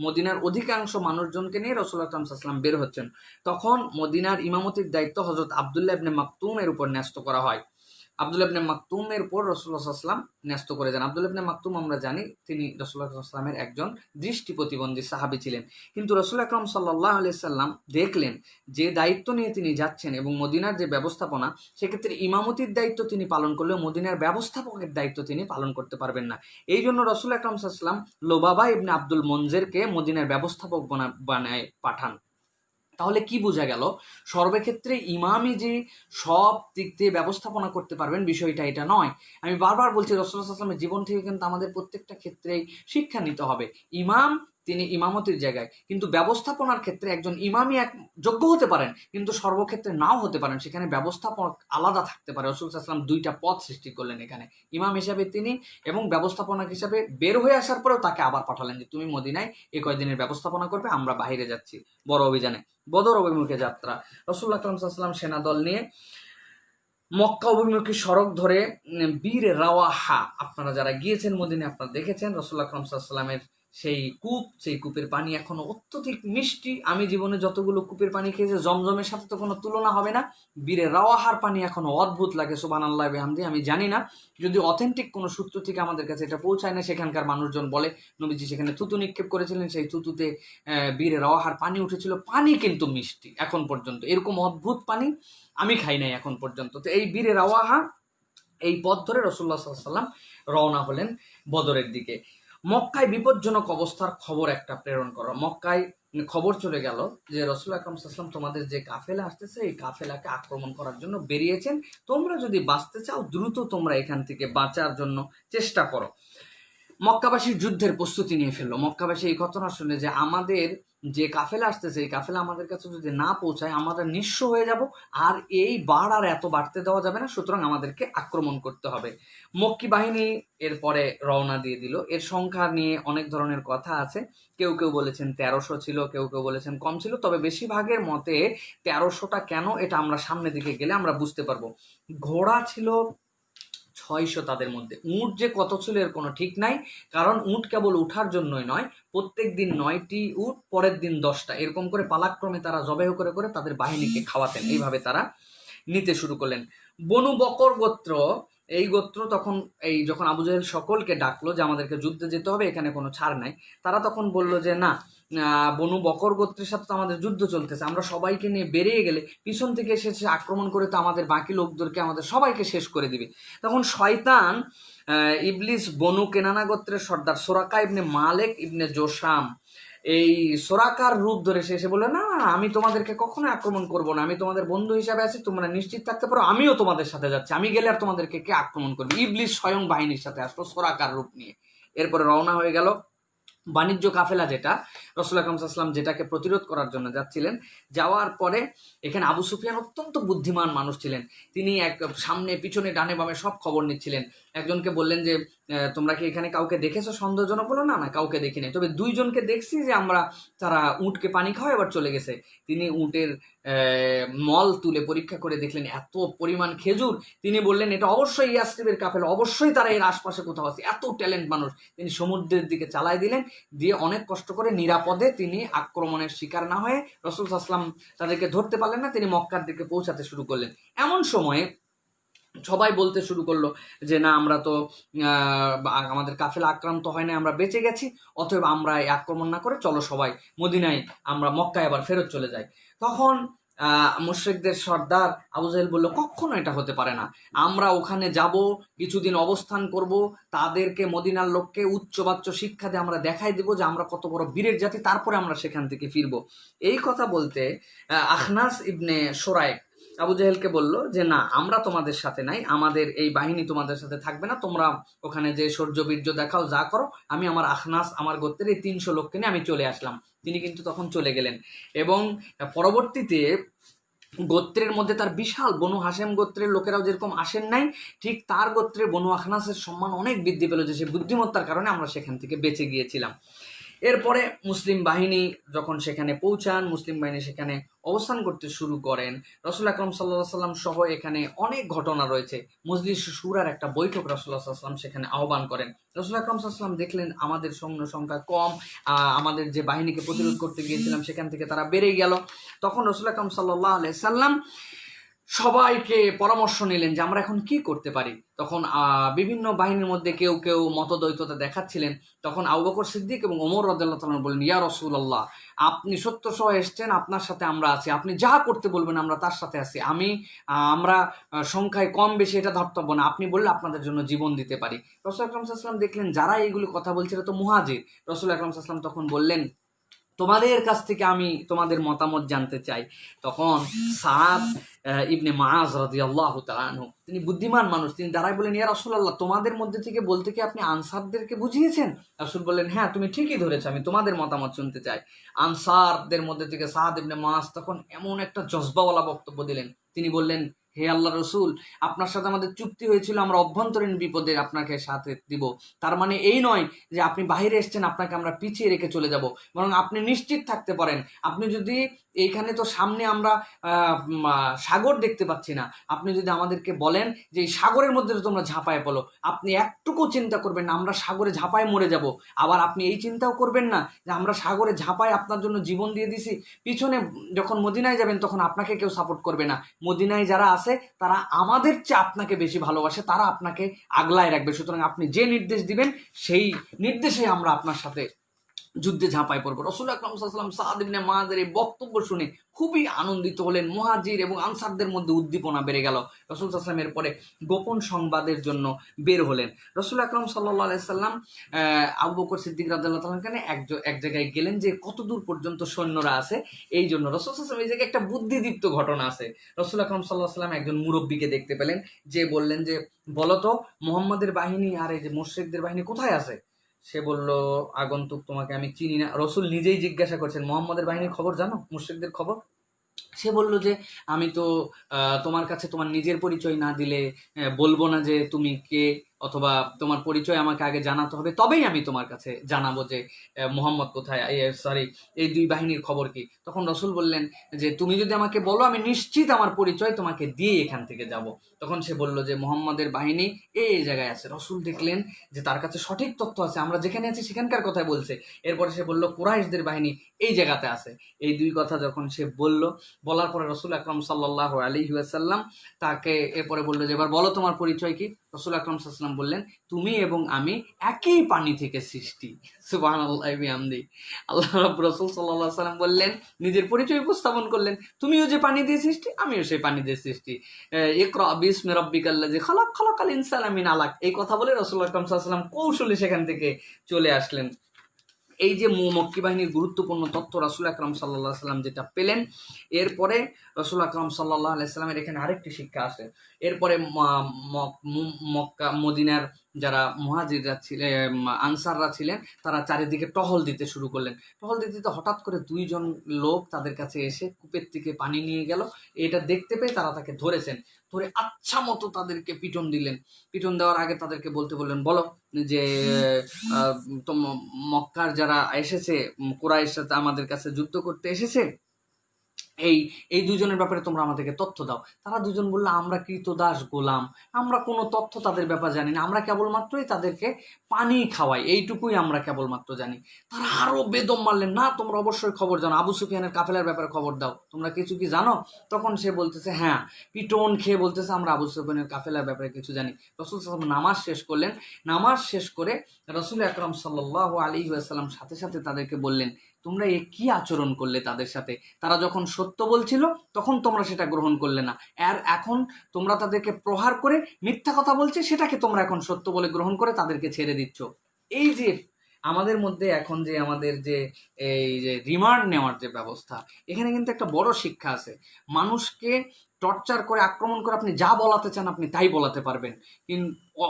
মদিনার অধিকাংশ মানুষজনকে নিয়ে রাসূলুল্লাহ সাল্লাল্লাহু আলাইহি ওয়াসাল্লাম বের হচ্ছেন। তখন মদিনার ইমামতির দায়িত্ব হযরত আব্দুল্লাহ ইবনে মাকতুমের উপর ন্যস্ত করা হয়। আব্দুল্লাহ ইবনে মাকতুমের উপর রাসূলুল্লাহ সাল্লাল্লাহু আলাইহি ওয়াসাল্লাম ন্যস্ত করে যান। আব্দুল্লাহ ইবনে মাকতুম আমরা জানি তিনি রাসূলুল্লাহ সাল্লাল্লাহু আলাইহি ওয়াসাল্লামের একজন দৃষ্টি প্রতিবন্ধী সাহাবী ছিলেন। কিন্তু রাসূল আকরাম সাল্লাল্লাহু আলাইহি সাল্লাম দেখলেন যে দায়িত্ব নিয়ে তিনি যাচ্ছেন এবং মদিনার যে ব্যবস্থাপনা, সেক্ষেত্রে ইমামতির দায়িত্ব তিনি পালন করলেও মদিনার ব্যবস্থাপকের দায়িত্ব তিনি পালন করতে পারবেন না। এই জন্য রাসূল আকরাম সাল্লাল্লাহু আলাইহি ওয়াসাল্লাম লোবাবা ইবনে আব্দুল মুনজিরকে মদিনার ব্যবস্থাপক বানায় পাঠান। তাহলে কি বোঝা গেল? সর্বক্ষেত্রে ইমামই যে সব দিক দিয়ে ব্যবস্থাপনা করতে পারবেন বিষয়টা এটা নয়। আমি বারবার বলছি, রাসূলুল্লাহ সাল্লাল্লাহু আলাইহি ওয়াসাল্লামের জীবন থেকে কিন্তু আমাদের প্রত্যেকটা ক্ষেত্রেই শিক্ষা নিতে হবে। ইমাম তিনি ইমামতির জায়গায়, কিন্তু ব্যবস্থাপনার ক্ষেত্রে একজন ইমামই এক যোগ্য হতে পারেন, কিন্তু সর্বক্ষেত্রে নাও হতে পারেন। সেখানে ব্যবস্থাপক আলাদা থাকতে পারে। রাসূল সাল্লাল্লাহু আলাইহি ওয়াসাল্লাম দুইটা পদ সৃষ্টি করলেন এখানে, ইমাম হিসাবে তিনি এবং ব্যবস্থাপনা হিসাবে বের হয়ে আসার পরেও তাকে আবার পাঠালেন যে তুমি মদিনায় এই কয়দিনের ব্যবস্থাপনা করবে, আমরা বাইরে যাচ্ছি বড় অভিযানে। বদর অভিমুখে যাত্রা। রাসূলুল্লাহ সাল্লাল্লাহু আলাইহি ওয়াসাল্লাম সেনাদল নিয়ে মক্কা অভিমুখী সড়ক ধরে বীর রাওয়াহা, আপনারা যারা গিয়েছেন মদিনায় আপনারা দেখেছেন রাসূলুল্লাহ সাল্লাল্লাহু আলাইহি ওয়াসাল্লামের সেই কূপের পানি এখনো অত্যধিক মিষ্টি। আমি জীবনে যতগুলো কূপের পানি খেয়েছি জমজমের সাথে তো কোনো তুলনা হবে না। বীরে রাওয়াহার পানি এখনো অদ্ভুত লাগে, সুবহানাল্লাহ বিহামদি। আমি জানি না, যদি অথেন্টিক কোনো সূত্র থেকে আমাদের কাছে এটা পৌঁছায় না। সেখানকার মানুষজন বলে নবীজি সেখানে থুতু নিক্ষেপ করেছিলেন, সেই থুতুতে বীরে রাওয়াহার পানি উঠেছিল। পানি কিন্তু মিষ্টি এখন পর্যন্ত, এরকম অদ্ভুত পানি আমি খাই নাই এখন পর্যন্ত। তো এই বীরে রাওয়াহা এই পথ ধরে রাসূলুল্লাহ সাল্লাল্লাহু আলাইহি ওয়াসাল্লাম রওনা হলেন বদরের দিকে। মক্কায় বিপজ্জনক অবস্থার খবর একটা প্রেরণ করো। মক্কায় খবর চলে গেল যে রাসূল আকরাম সাল্লাল্লাহু আলাইহি ওয়াসাল্লাম তোমাদের যে কাফেলা আসতেছে এই কাফেলাকে আক্রমণ করার জন্য বেরিয়েছেন। তোমরা যদি বাঁচতে চাও দ্রুত তোমরা এখান থেকে বাঁচার জন্য চেষ্টা করো। মক্কাবাসীর যুদ্ধের প্রস্তুতি নিয়ে ফেললো। মক্কাবাসী এই ঘটনা শুনে যে আমাদের যে কাফেলা আসতেছে এই কাফেলা আমাদের কাছে যদি না পৌঁছায় আমরা নিঃস্ব হয়ে যাব, আর এই বাড় আর এত বাড়তে দেওয়া যাবে না, সুতরাং আমাদেরকে আক্রমণ করতে হবে। মক্কি বাহিনী এরপরে রওনা দিয়ে দিল। এর সংখ্যা নিয়ে অনেক ধরনের কথা আছে। কেউ কেউ বলেছেন 1300 ছিল, কেউ কেউ বলেছেন কম ছিল, তবে বেশিরভাগের মতে 1300টা কেন এটা আমরা সামনের দিকে গেলে আমরা বুঝতে পারবো। ঘোড়া ছিল 600 তাদের মধ্যে। উট যে কত ছিল এর কোনো ঠিক নাই, কারণ উট কেবল উঠার জন্যই নয়, প্রত্যেক দিন 9টি উট, পরের দিন 10টা, এরকম করে পালাক্রমে তারা জবেহ করে করে তাদের বাহিনীকে খাওয়াতেন। এইভাবে তারা নিতে শুরু করলেন। বনু বকর গোত্র, এই গোত্র তখন যখন আবু জাহেল সকলকে ডাকলো যে আমাদেরকে যুদ্ধে যেতে হবে, এখানে কোনো ছাড় নাই, তারা তখন বলল যে না, বনু বকর গোত্রের সাথে তো আমাদের যুদ্ধ চলতেছে, আমরা সবাইকে নিয়ে বেরিয়ে গেলে পিছন থেকে এসে আক্রমণ করে তো আমাদের বাকি লোকদেরকে আমাদের সবাইকে শেষ করে দিবে। তখন শয়তান ইবলিস বনু কেনানা গোত্রের সর্দার সোরাকা ইবনে মালেক ইবনে জোশাম এই সোরাকার রূপ ধরে সে এসে বললো না, আমি তোমাদেরকে কখনো আক্রমণ করবো না, আমি তোমাদের বন্ধু হিসাবে আছি, তোমরা নিশ্চিত থাকতে পারো আমিও তোমাদের সাথে যাচ্ছি, আমি গেলে আর তোমাদেরকে কে আক্রমণ করবে। ইবলিস স্বয়ং বাহিনীর সাথে আসলো সোরাকার রূপ নিয়ে। এরপরে রওনা হয়ে গেল বাণিজ্য কাফেলা, যেটা রাসূল আকরাম সাল্লাল্লাহু আলাইহি ওয়াসাল্লাম যেটাকে প্রতিরোধ করার জন্য যাচ্ছিলেন। যাওয়ার পরে এখানে আবু সুফিয়ান অত্যন্ত বুদ্ধিমান মানুষ ছিলেন। তিনি এক সামনে পিছনে ডানে বামে সব খবর নিচ্ছিলেন। একজনকে বললেন যে তোমরা কি এখানে কাউকে দেখেছো সন্দেহজনক? বলো না, কাউকে দেখি নাই, তবে 2 জনকে দেখছি যে তারা উটকে পানি খাওয়া এবার চলে গেছে। তিনি উটের মল তুলে পরীক্ষা করে দেখলেন এত পরিমাণ খেজুর। তিনি বললেন এটা অবশ্যই ইয়াসরিবের কাফেলা, অবশ্যই তারা এর আশপাশে কোথাও আছে, এত ট্যালেন্ট মানুষ। তিনি সমুদ্রের দিকে চালায় দিলেন, দিয়ে অনেক কষ্ট করে নিরাপদে তিনি আক্রমণের শিকার না হয়ে, রাসূল সাল্লাল্লাহু আলাইহি ওয়াসাল্লাম তাদেরকে ধরতে পারলেন না, তিনি মক্কার দিকে পৌঁছাতে শুরু করলেন। এমন সময়ে সবাই বলতে শুরু করলো যে না, আমরা তো আমাদের কাফেলা আক্রান্ত হয় না, আমরা বেঁচে গেছি, অতএব আমরা আক্রমণ না করে চলো সবাই মদিনায়, আমরা মক্কায় আবার ফেরত চলে যাই। তখন মুশরিকদের সর্দার আবু জাহেল বলল কখনো এটা হতে পারে না, আমরা ওখানে যাব, কিছুদিন অবস্থান করব, তাদেরকে মদিনার লোককে উচ্চবাচ্য শিক্ষা দিয়ে আমরা দেখাই দেব যে আমরা কত বড় বীরের জাতি, তারপরে আমরা সেখান থেকে ফিরবো। এই কথা বলতে আখনাস ইবনে শোরাইক আবু জাহেলকে বলল যে না, আমরা তোমাদের সাথে নাই, আমাদের এই বাহিনী তোমাদের সাথে থাকবে না, তোমরা ওখানে যে শৌর্য বীর্য দেখাও যা করো, আমি আমার আখনাস আমার গোত্রের এই 300 লোককে নিয়ে আমি চলে আসলাম। তিনি কিন্তু তখন চলে গেলেন এবং পরবর্তীতে গোত্রের মধ্যে তার বিশাল বনু হাশেম গোত্রের লোকেরাও যেরকম আসেন নাই, ঠিক তার গোত্রের বনু আখনাসের সম্মান অনেক বৃদ্ধি পেল যে সে বুদ্ধিমত্তার কারণে আমরা সেখান থেকে বেঁচে গিয়েছিলাম। এরপরে মুসলিম বাহিনী যখন সেখানে পৌঁছান, মুসলিম বাহিনী সেখানে অবস্থান করতে শুরু করেন। রাসূল আকরাম সাল্লাল্লাহু আলাইহি সাল্লাম সহ এখানে অনেক ঘটনা রয়েছে। মজলিস শুরার একটা বৈঠক রাসূলুল্লাহ সাল্লাল্লাহু আলাইহি সাল্লাম সেখানে আহ্বান করেন। রাসূল আকরাম সাল্লাল্লাহু আলাইহি সাল্লাম দেখলেন আমাদের সৈন্য সংখ্যা কম, আমাদের যে বাহিনীকে প্রতিরোধ করতে গিয়েছিলাম সেখান থেকে তারা বেড়ে গেল। তখন রাসূল আকরাম সাল্লাল্লাহু আলাইহি সাল্লাম সবাইকে পরামর্শ নিলেন যে আমরা এখন কি করতে পারি। তখন বিভিন্ন বাহিনীর মধ্যে কেউ কেউ মতদ্বৈততা দেখাচ্ছিলেন। তখন আবু বকর সিদ্দিক এবং ওমর রাদিয়াল্লাহু তাআলা বললেন, ইয়া রাসূলুল্লাহ, আপনি সত্য সহ এসেছেন, আপনার সাথে আমরা আছি, আপনি যা করতে বলবেন আমরা তার সাথে আছি। আমরা সংখ্যায় কম বেশি এটা ধর্তব্য না, আপনি বললে আপনাদের জন্য জীবন দিতে পারি। রাসূল আকরাম সাল্লাল্লাহু আলাইহি ওয়াসাল্লাম দেখলেন যারা এইগুলো কথা বলছে এরা তো মুহাজির। রাসূল আকরাম সাল্লাল্লাহু আলাইহি ওয়াসাল্লাম তখন বললেন, তোমাদের কাছ থেকে আমি তোমাদের মতামত জানতে চাই। তখন সাদ ইবনে মুআজ রাদিয়াল্লাহু তাআলা আনহু, তিনি বুদ্ধিমান মানুষ, তিনি দাঁড়ায় বলেন, ইয়া রাসূলুল্লাহ, তোমাদের মধ্যে থেকে বলতে কি আপনি আনসারদেরকে বুঝিয়েছেন? রাসূল বললেন, হ্যাঁ তুমি ঠিকই ধরেছো, আমি তোমাদের মতামত শুনতে চাই। আনসারদের মধ্যে থেকে সাদ ইবনে মুআজ তখন এমন একটা জজবাওয়ালা বক্তব্য দিলেন, তিনি বললেন, হে আল্লাহ রসুল, আপনার সাথে আমাদের চুক্তি হয়েছিল আমরা অভ্যন্তরীণ বিপদে আপনাকে সাথে দিব। তার মানে এই নয় যে আপনি বাহিরে এসছেন আপনাকে আমরা পিছিয়ে রেখে চলে যাব, বরং আপনি নিশ্চিত থাকতে পারেন, আপনি যদি এইখানে তো সামনে আমরা সাগর দেখতে পাচ্ছি না, আপনি যদি আমাদেরকে বলেন যে এই সাগরের মধ্যে তোমরা ঝাঁপায় পড়ো, আপনি একটুকু চিন্তা করবেন না আমরা সাগরে ঝাঁপায় মরে যাব। আবার আপনি এই চিন্তাও করবেন না যে আমরা সাগরে ঝাঁপায় আপনার জন্য জীবন দিয়ে দিছি, পিছনে যখন মদিনায় যাবেন তখন আপনাকে কেউ সাপোর্ট করবে না, মদিনায় যারা আছে তারা আমাদের চেয়ে আপনাকে বেশি ভালোবাসে, তারা আপনাকে আগলায় রাখবে, সুতরাং আপনি যে নির্দেশ দিবেন সেই নির্দেশে আমরা আপনার সাথে যুদ্ধে ঝাঁপায় পড়বো। রাসূল আকরাম সাল্লাল্লাহু আলাইহি ওয়াসাল্লাম সাদ ইবনে মুআযের এই বক্তব্য শুনে খুবই আনন্দিত হলেন। মুহাজির এবং আনসারদের মধ্যে উদ্দীপনা বেড়ে গেল। রাসূল সাল্লাল্লাহু আলাইহি ওয়াসাল্লামের পরে গোপন সংবাদের জন্য বের হলেন। রাসূল আকরাম সাল্লাল্লাহু আলাইহি সাল্লাম আবু বকর সিদ্দিক রাদিয়াল্লাহু তাআলা আনহু এক জায়গায় গেলেন যে কতদূর পর্যন্ত সৈন্যরা আছে। এই জন্য রাসূল সাল্লাল্লাহু আলাইহি ওয়াসাল্লাম এই জায়গায় একটা বুদ্ধিদীপ্ত ঘটনা আছে। রাসূল আকরাম সাল্লাল্লাহু আলাইহি ওয়াসাল্লাম একজন মুরব্বীকে দেখতে পেলেন, যে বললেন যে বলতো মুহাম্মাদের বাহিনী আর এই যে মুশরিকদের বাহিনী কোথায় আছে? সে বলল, আগন্তুক, তোমাকে আমি চিনি না। রসুল নিজেই জিজ্ঞাসা করছেন, মোহাম্মদের বাহিনীর খবর জানো, মুশরিকদের খবর? সে বলল যে আমি তো তোমার কাছে তোমার নিজের পরিচয় না দিলে বলবো না যে তুমি কে, অথবা তোমার পরিচয় আমাকে আগে জানাতে হবে, তবেই আমি তোমার কাছে জানাবো যে মোহাম্মদ কোথায়, সরি এই দুই বাহিনীর খবর কি। তখন রসুল বললেন যে তুমি যদি আমাকে বলো আমি নিশ্চিত আমার পরিচয় তোমাকে দিয়ে এখান থেকে যাব। তখন সে বলল যে মোহাম্মদের বাহিনী এই জায়গায় আছে। রসুল দেখলেন যে তার কাছে সঠিক তথ্য আছে, আমরা যেখানে আছি সেখানকার কথাই বলছে। এরপরে সে বলল কুরাইশদের বাহিনী এই জায়গাতে আছে। এই দুই কথা যখন সে বলার পরে রসুল আকরাম সাল্লাল্লাহু আলাইহি ওয়াসাল্লাম তাকে এরপরে বললো যে এবার বলো তোমার পরিচয় কি। রসুল আকরাম সাল্লাল্লাহু আলাইহি ওয়াসাল্লাম বললেন, তুমি এবং আমি একই পানি থেকে সৃষ্টি। সুবহানাল্লাহি বিহামদি। আল্লাহ রাব্বুর রাসূল সাল্লাল্লাহু আলাইহি ওয়াসাল্লাম বললেন, নিজের পরিচয় উপস্থাপন করলেন, তুমিও যে পানি দিয়ে সৃষ্টি আমিও সেই পানি দিয়ে সৃষ্টি। ইকরা বিসমি রাব্বিকাল্লাযী খালাক, খালাকাল ইনসানা মিন আলাক। এই কথা বলে রাসূল আকরাম সাল্লাল্লাহু আলাইহি ওয়াসাল্লাম কৌশলে সেখান থেকে চলে আসলেন। এই যে মক্কি বাহিনীর গুরুত্বপূর্ণ তথ্য রাসূল আকরাম সাল্লাল্লাহু আলাইহি সাল্লাম যেটা পেলেন, এরপরে রাসূল আকরাম সাল্লাল্লাহু আলাইহি সাল্লামের এখানে আরেকটি শিক্ষা আছে। এরপরে মক্কা মদিনার যারা মুহাজিররা ছিলেন, আনসাররা ছিলেন, তারা চারিদিকে টহল দিতে শুরু করলেন। টহল দিতে দিতে হঠাৎ করে দুইজন লোক তাদের কাছে এসে কূপের থেকে পানি নিয়ে গেল। এটা দেখতে পেয়ে তারা তাকে ধরেছেন, ধরে আচ্ছা মতো তাদেরকে পিটন দিলেন। পিটন দেওয়ার আগে তাদেরকে বলতে বললেন, বলো যে মক্কার যারা এসেছে, কুরাইশ সাথে আমাদের কাছে যুদ্ধ করতে এসেছে, এই দুজনের ব্যাপারে তোমরা আমাদেরকে তথ্য দাও। তারা দুজন বললো, আমরা কৃতদাস গোলাম, আমরা কোনো তথ্য তাদের ব্যাপারে জানি না, আমরা কেবলমাত্রই তাদেরকে পানি খাওয়াই, এইটুকুই আমরা কেবলমাত্র জানি। তারা আরো বেদম মারলেন, না তোমরা অবশ্যই খবর জানো, আবু সুফিয়ানের কাফেলার ব্যাপারে খবর দাও, তোমরা কিছু কি জানো? তখন সে বলতেছে, হ্যাঁ, পিটন খেয়ে বলতেছে আমরা আবু সুফিয়ানের কাফেলার ব্যাপারে কিছু জানি। রাসূল সাল্লাল্লাহু আলাইহি ওয়াসাল্লাম নামাজ শেষ করলেন। নামাজ শেষ করে রাসূল আকরাম সাল্লাল্লাহু আলাইহি ওয়াসাল্লাম সাথে সাথে তাদেরকে বললেন, তোমরা এ কি আচরণ করলে তাদের সাথে? তারা যখন সত্য বলছিল তখন তোমরা সেটা গ্রহণ করলে না, আর এখন তোমরা তাদেরকে প্রহার করে মিথ্যা কথা বলছে সেটাকে তোমরা এখন সত্য বলে গ্রহণ করে তাদেরকে ছেড়ে দিচ্ছ। এই যে আমাদের মধ্যে এখন যে আমাদের যে এই যে রিমান্ড নেওয়ার যে ব্যবস্থা, এখানে কিন্তু একটা বড় শিক্ষা আছে। মানুষকে টর্চার করে আক্রমণ করে আপনি যা বলাতে চান আপনি তাই বলাতে পারবেন,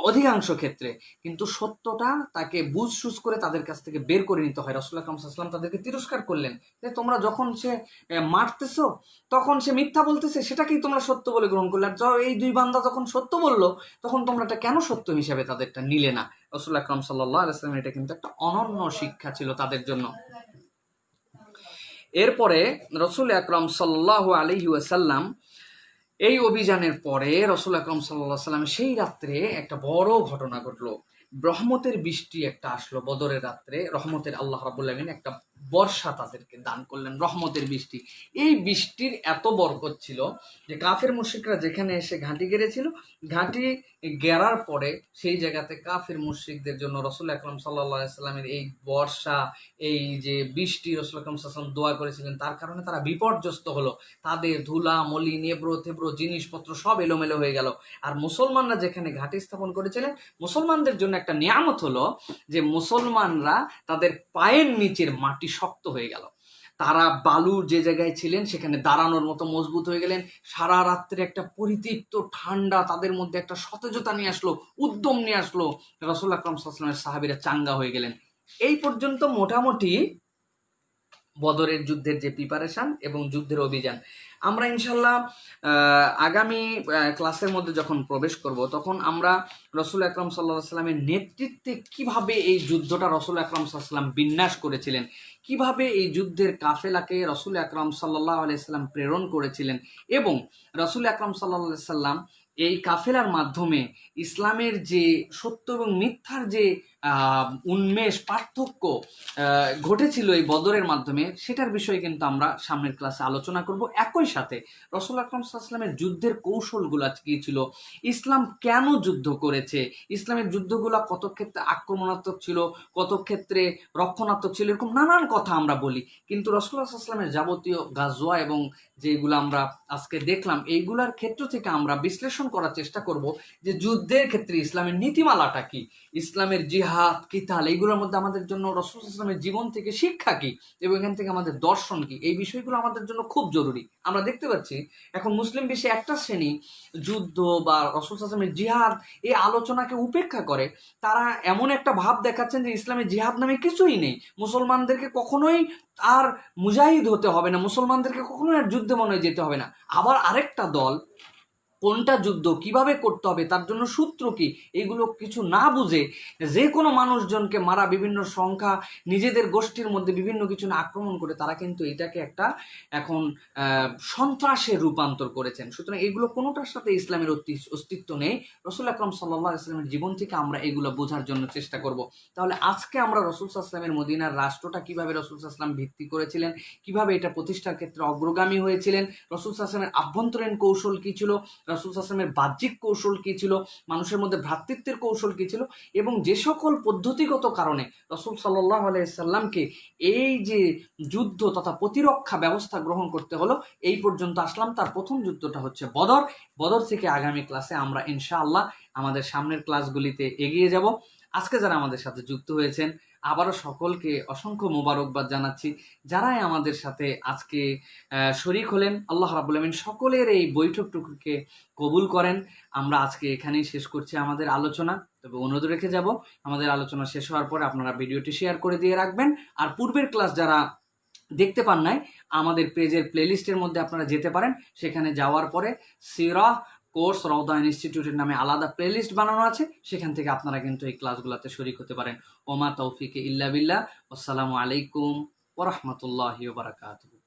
অধিকাংশ ক্ষেত্রে। কিন্তু সত্যটা তাকে বুঝসুঝ করে তাদের কাছ থেকে বের করে নিতে হয়। রাসূলুল্লাহ সাল্লাল্লাহু আলাইহি ওয়াসাল্লাম তাদেরকে তিরস্কার করলেন যে তোমরা যখন সে মারতেছো তখন সে মিথ্যা বলতেছে সেটাকেই তোমরা সত্য বলে গ্রহণ করলে, আর এই দুই বান্দা যখন সত্য বললো তখন তোমরা এটা কেন সত্য হিসাবে তাদেরটা নিলে না। রাসূলুল্লাহ আকরাম সাল্লাল্লাহু আলাইহি ওয়াসাল্লাম এটা কিন্তু একটা অনন্য শিক্ষা ছিল তাদের জন্য। এরপরে রাসূল আকরাম সাল্লাল্লাহু আলাইহি ওয়াসাল্লাম এই অভিযানের পরে রাসূল আকরাম সাল্লাল্লাহু আলাইহি ওয়াসাল্লাম সেই রাত্রে একটা বড় ঘটনা ঘটলো। রহমতের বৃষ্টি একটা আসলো বদরের রাত্রে। রহমতের আল্লাহ রাব্বুল আমিন একটা বর্ষা তাদেরকে দান করলেন, রহমতের বৃষ্টি। এই বৃষ্টির এত বরকত ছিল যে কাফের মুশরিকরা যেখানে এসে ঘাঁটি গেড়েছিল, ঘাঁটি গেড়ার পরে সেই জায়গাতে কাফের মুশরিকদের জন্য রাসূল আকরাম সাল্লাল্লাহু আলাইহি ওয়াসাল্লামের এই বর্ষা, এই যে বৃষ্টি রাসূল আকরাম সাল্লাল্লাহু আলাইহি ওয়াসাল্লাম দোয়া করেছিলেন, তার কারণে তারা বিপর্যস্ত হলো। তাদের ধুলা মলিন এবড়ো থেবড়ো জিনিসপত্র সব এলোমেলো হয়ে গেল। আর মুসলমানরা যেখানে ঘাঁটি স্থাপন করেছিলেন, মুসলমানদের জন্য একটা নিয়ামত হলো যে মুসলমানরা তাদের পায়ের নিচের মাটি শক্ত হয়ে গেল। তারা বালুর যে জায়গায় ছিলেন সেখানে দাঁড়ানোর মতো মজবুত হয়ে গেলেন। সারা রাত্রে একটা পরিতৃপ্ত ঠান্ডা তাদের মধ্যে একটা সতেজতা নিয়ে আসলো, উদ্যম নিয়ে আসলো। রাসূল আকরাম সাল্লাল্লাহু আলাইহি ওয়াসাল্লামের সাহাবীরা চাঙ্গা হয়ে গেলেন। এই পর্যন্ত মোটামুটি বদরের যুদ্ধের যে প্রিপারেশন এবং যুদ্ধের অভিযান। আমরা ইনশাল্লাহ আগামী ক্লাসের মধ্যে যখন প্রবেশ করব তখন আমরা রাসূল আকরাম সাল্লাল্লাহু আলাইহি ওয়াসাল্লামের নেতৃত্বে কিভাবে এই যুদ্ধটা রাসূল আকরাম সাল্লাল্লাহু আলাইহি ওয়াসাল্লাম বিন্যাস করেছিলেন, কিভাবে এই যুদ্ধের কাফেলাকে রাসূল আকরাম সাল্লাল্লাহু আলাইহি ওয়াসাল্লাম প্রেরণ করেছিলেন, এবং রাসূল আকরাম সাল্লাল্লাহু আলাইহি ওয়াসাল্লাম এই কাফেলার মাধ্যমে ইসলামের যে সত্য এবং মিথ্যার যে উন্মেষ পার্থক্য ঘটেছিল এই বদরের মাধ্যমে, সেটার বিষয়ে কিন্তু আমরা সামনের ক্লাসে আলোচনা করব। একই সাথে রাসূল আকরাম সাল্লাল্লাহু আলাইহি ওয়াসাল্লামের যুদ্ধের কৌশলগুলো কি ছিল, ইসলাম কেন যুদ্ধ করেছে, ইসলামের যুদ্ধগুলো কত ক্ষেত্রে আক্রমণাত্মক ছিল, কত ক্ষেত্রে রক্ষণাত্মক ছিল, এরকম নানান কথা আমরা বলি। কিন্তু রাসূলুল্লাহ সাল্লাল্লাহু আলাইহি ওয়াসাল্লামের যাবতীয় গাজওয়া এবং যেগুলো আমরা আজকে দেখলাম এইগুলার ক্ষেত্র থেকে আমরা বিশ্লেষণ করার চেষ্টা করব যে যুদ্ধের ক্ষেত্রে ইসলামের নীতিমালাটা কি, ইসলামের জিহাদ কিতাল এইগুলোর মধ্যে আমাদের জন্য রাসূল সাল্লাল্লাহু আলাইহি ওয়াসাল্লামের জীবন থেকে শিক্ষা কি এবং এখান থেকে আমাদের দর্শন কি, এই বিষয়গুলো আমাদের জন্য খুব জরুরি। আমরা দেখতে পাচ্ছি এখন মুসলিম বিশ্বে একটা শ্রেণী যুদ্ধ বা রাসূল সাল্লাল্লাহু আলাইহি ওয়াসাল্লামের জিহাদ এই আলোচনাকে উপেক্ষা করে। তারা এমন একটা ভাব দেখাচ্ছেন যে ইসলামে জিহাদ নামে কিছুই নেই, মুসলমানদেরকে কখনোই আর মুজাহিদ হতে হবে না, মুসলমানদেরকে কখনোই আর যুদ্ধে মনে যেতে হবে না। আবার আরেকটা দল কোনটা যুদ্ধ কিভাবে করতে হবে তার জন্য সূত্র কি এগুলো কিছু না বুঝে যে কোনো মানুষজনকে মারা, বিভিন্ন সংখ্যা নিজেদের গোষ্ঠীর মধ্যে বিভিন্ন কিছু না আক্রমণ করে তারা কিন্তু এটাকে একটা এখন সন্ত্রাসের রূপান্তর করেছেন। সুতরাং এগুলো কোনোটার সাথে ইসলামের অস্তিত্ব নেই। রাসূল আকরাম সাল্লাল্লাহু আলাইহি ওয়াসাল্লামের জীবন থেকে আমরা এগুলো বোঝার জন্য চেষ্টা করব। তাহলে আজকে আমরা রাসূল সাল্লাল্লাহু আলাইহি ওয়াসাল্লামের মদিনার রাষ্ট্রটা কিভাবে রাসূল সাল্লাল্লাহু আলাইহি ওয়াসাল্লাম ভিত্তি করেছিলেন, কিভাবে এটা প্রতিষ্ঠার ক্ষেত্রে অগ্রগামী হয়েছিলেন, রাসূল সাল্লাল্লাহু আলাইহি ওয়াসাল্লামের আভ্যন্তরীণ কৌশল কি ছিল, রাসূল সাল্লাল্লাহু আলাইহি ওয়াসাল্লামের বাহ্যিক কৌশল কি ছিল, মানুষের মধ্যে ভ্রাতৃত্বের কৌশল কি ছিল, এবং যে সকল পদ্ধতিগত কারণে রাসূল সাল্লাল্লাহু আলাইহি ওয়াসাল্লামকে এই যে যুদ্ধ তথা প্রতিরক্ষা ব্যবস্থা গ্রহণ করতে হলো, এই পর্যন্ত আসলাম। তার প্রথম যুদ্ধটা হচ্ছে বদর। বদর থেকে আগামী ক্লাসে আমরা ইনশাআল্লাহ আমাদের সামনের ক্লাসগুলিতে এগিয়ে যাব। আজকে যারা আমাদের সাথে যুক্ত হয়েছেন আবারও সকলকে অসংখ্য মোবারকবাদ জানাচ্ছি। যারাই আমাদের সাথে আজকে শরীক হলেন, আল্লাহ রাব্বুল আমিন সকলের এই বৈঠকটুকুকে কবুল করেন। আমরা আজকে এখানেই শেষ করছি আমাদের আলোচনা। তবে অনুরোধ রেখে যাব, আমাদের আলোচনা শেষ হওয়ার পরে আপনারা ভিডিওটি শেয়ার করে দিয়ে রাখবেন। আর পূর্বের ক্লাস যারা দেখতে পান নাই, আমাদের পেজের প্লেলিস্টের মধ্যে আপনারা যেতে পারেন। সেখানে যাওয়ার পরে সিরাহ কোর্স রওদা ইনস্টিটিউটের নামে আলাদা প্লেলিস্ট বানানো আছে, সেখান থেকে আপনারা কিন্তু এই ক্লাসগুলোতে শরীক হতে পারেন। ওমা তৌফিকে ইল্লা বিল্লাহ। আসসালামু আলাইকুম ওয়া রাহমাতুল্লাহি ওয়া বারাকাতুহু।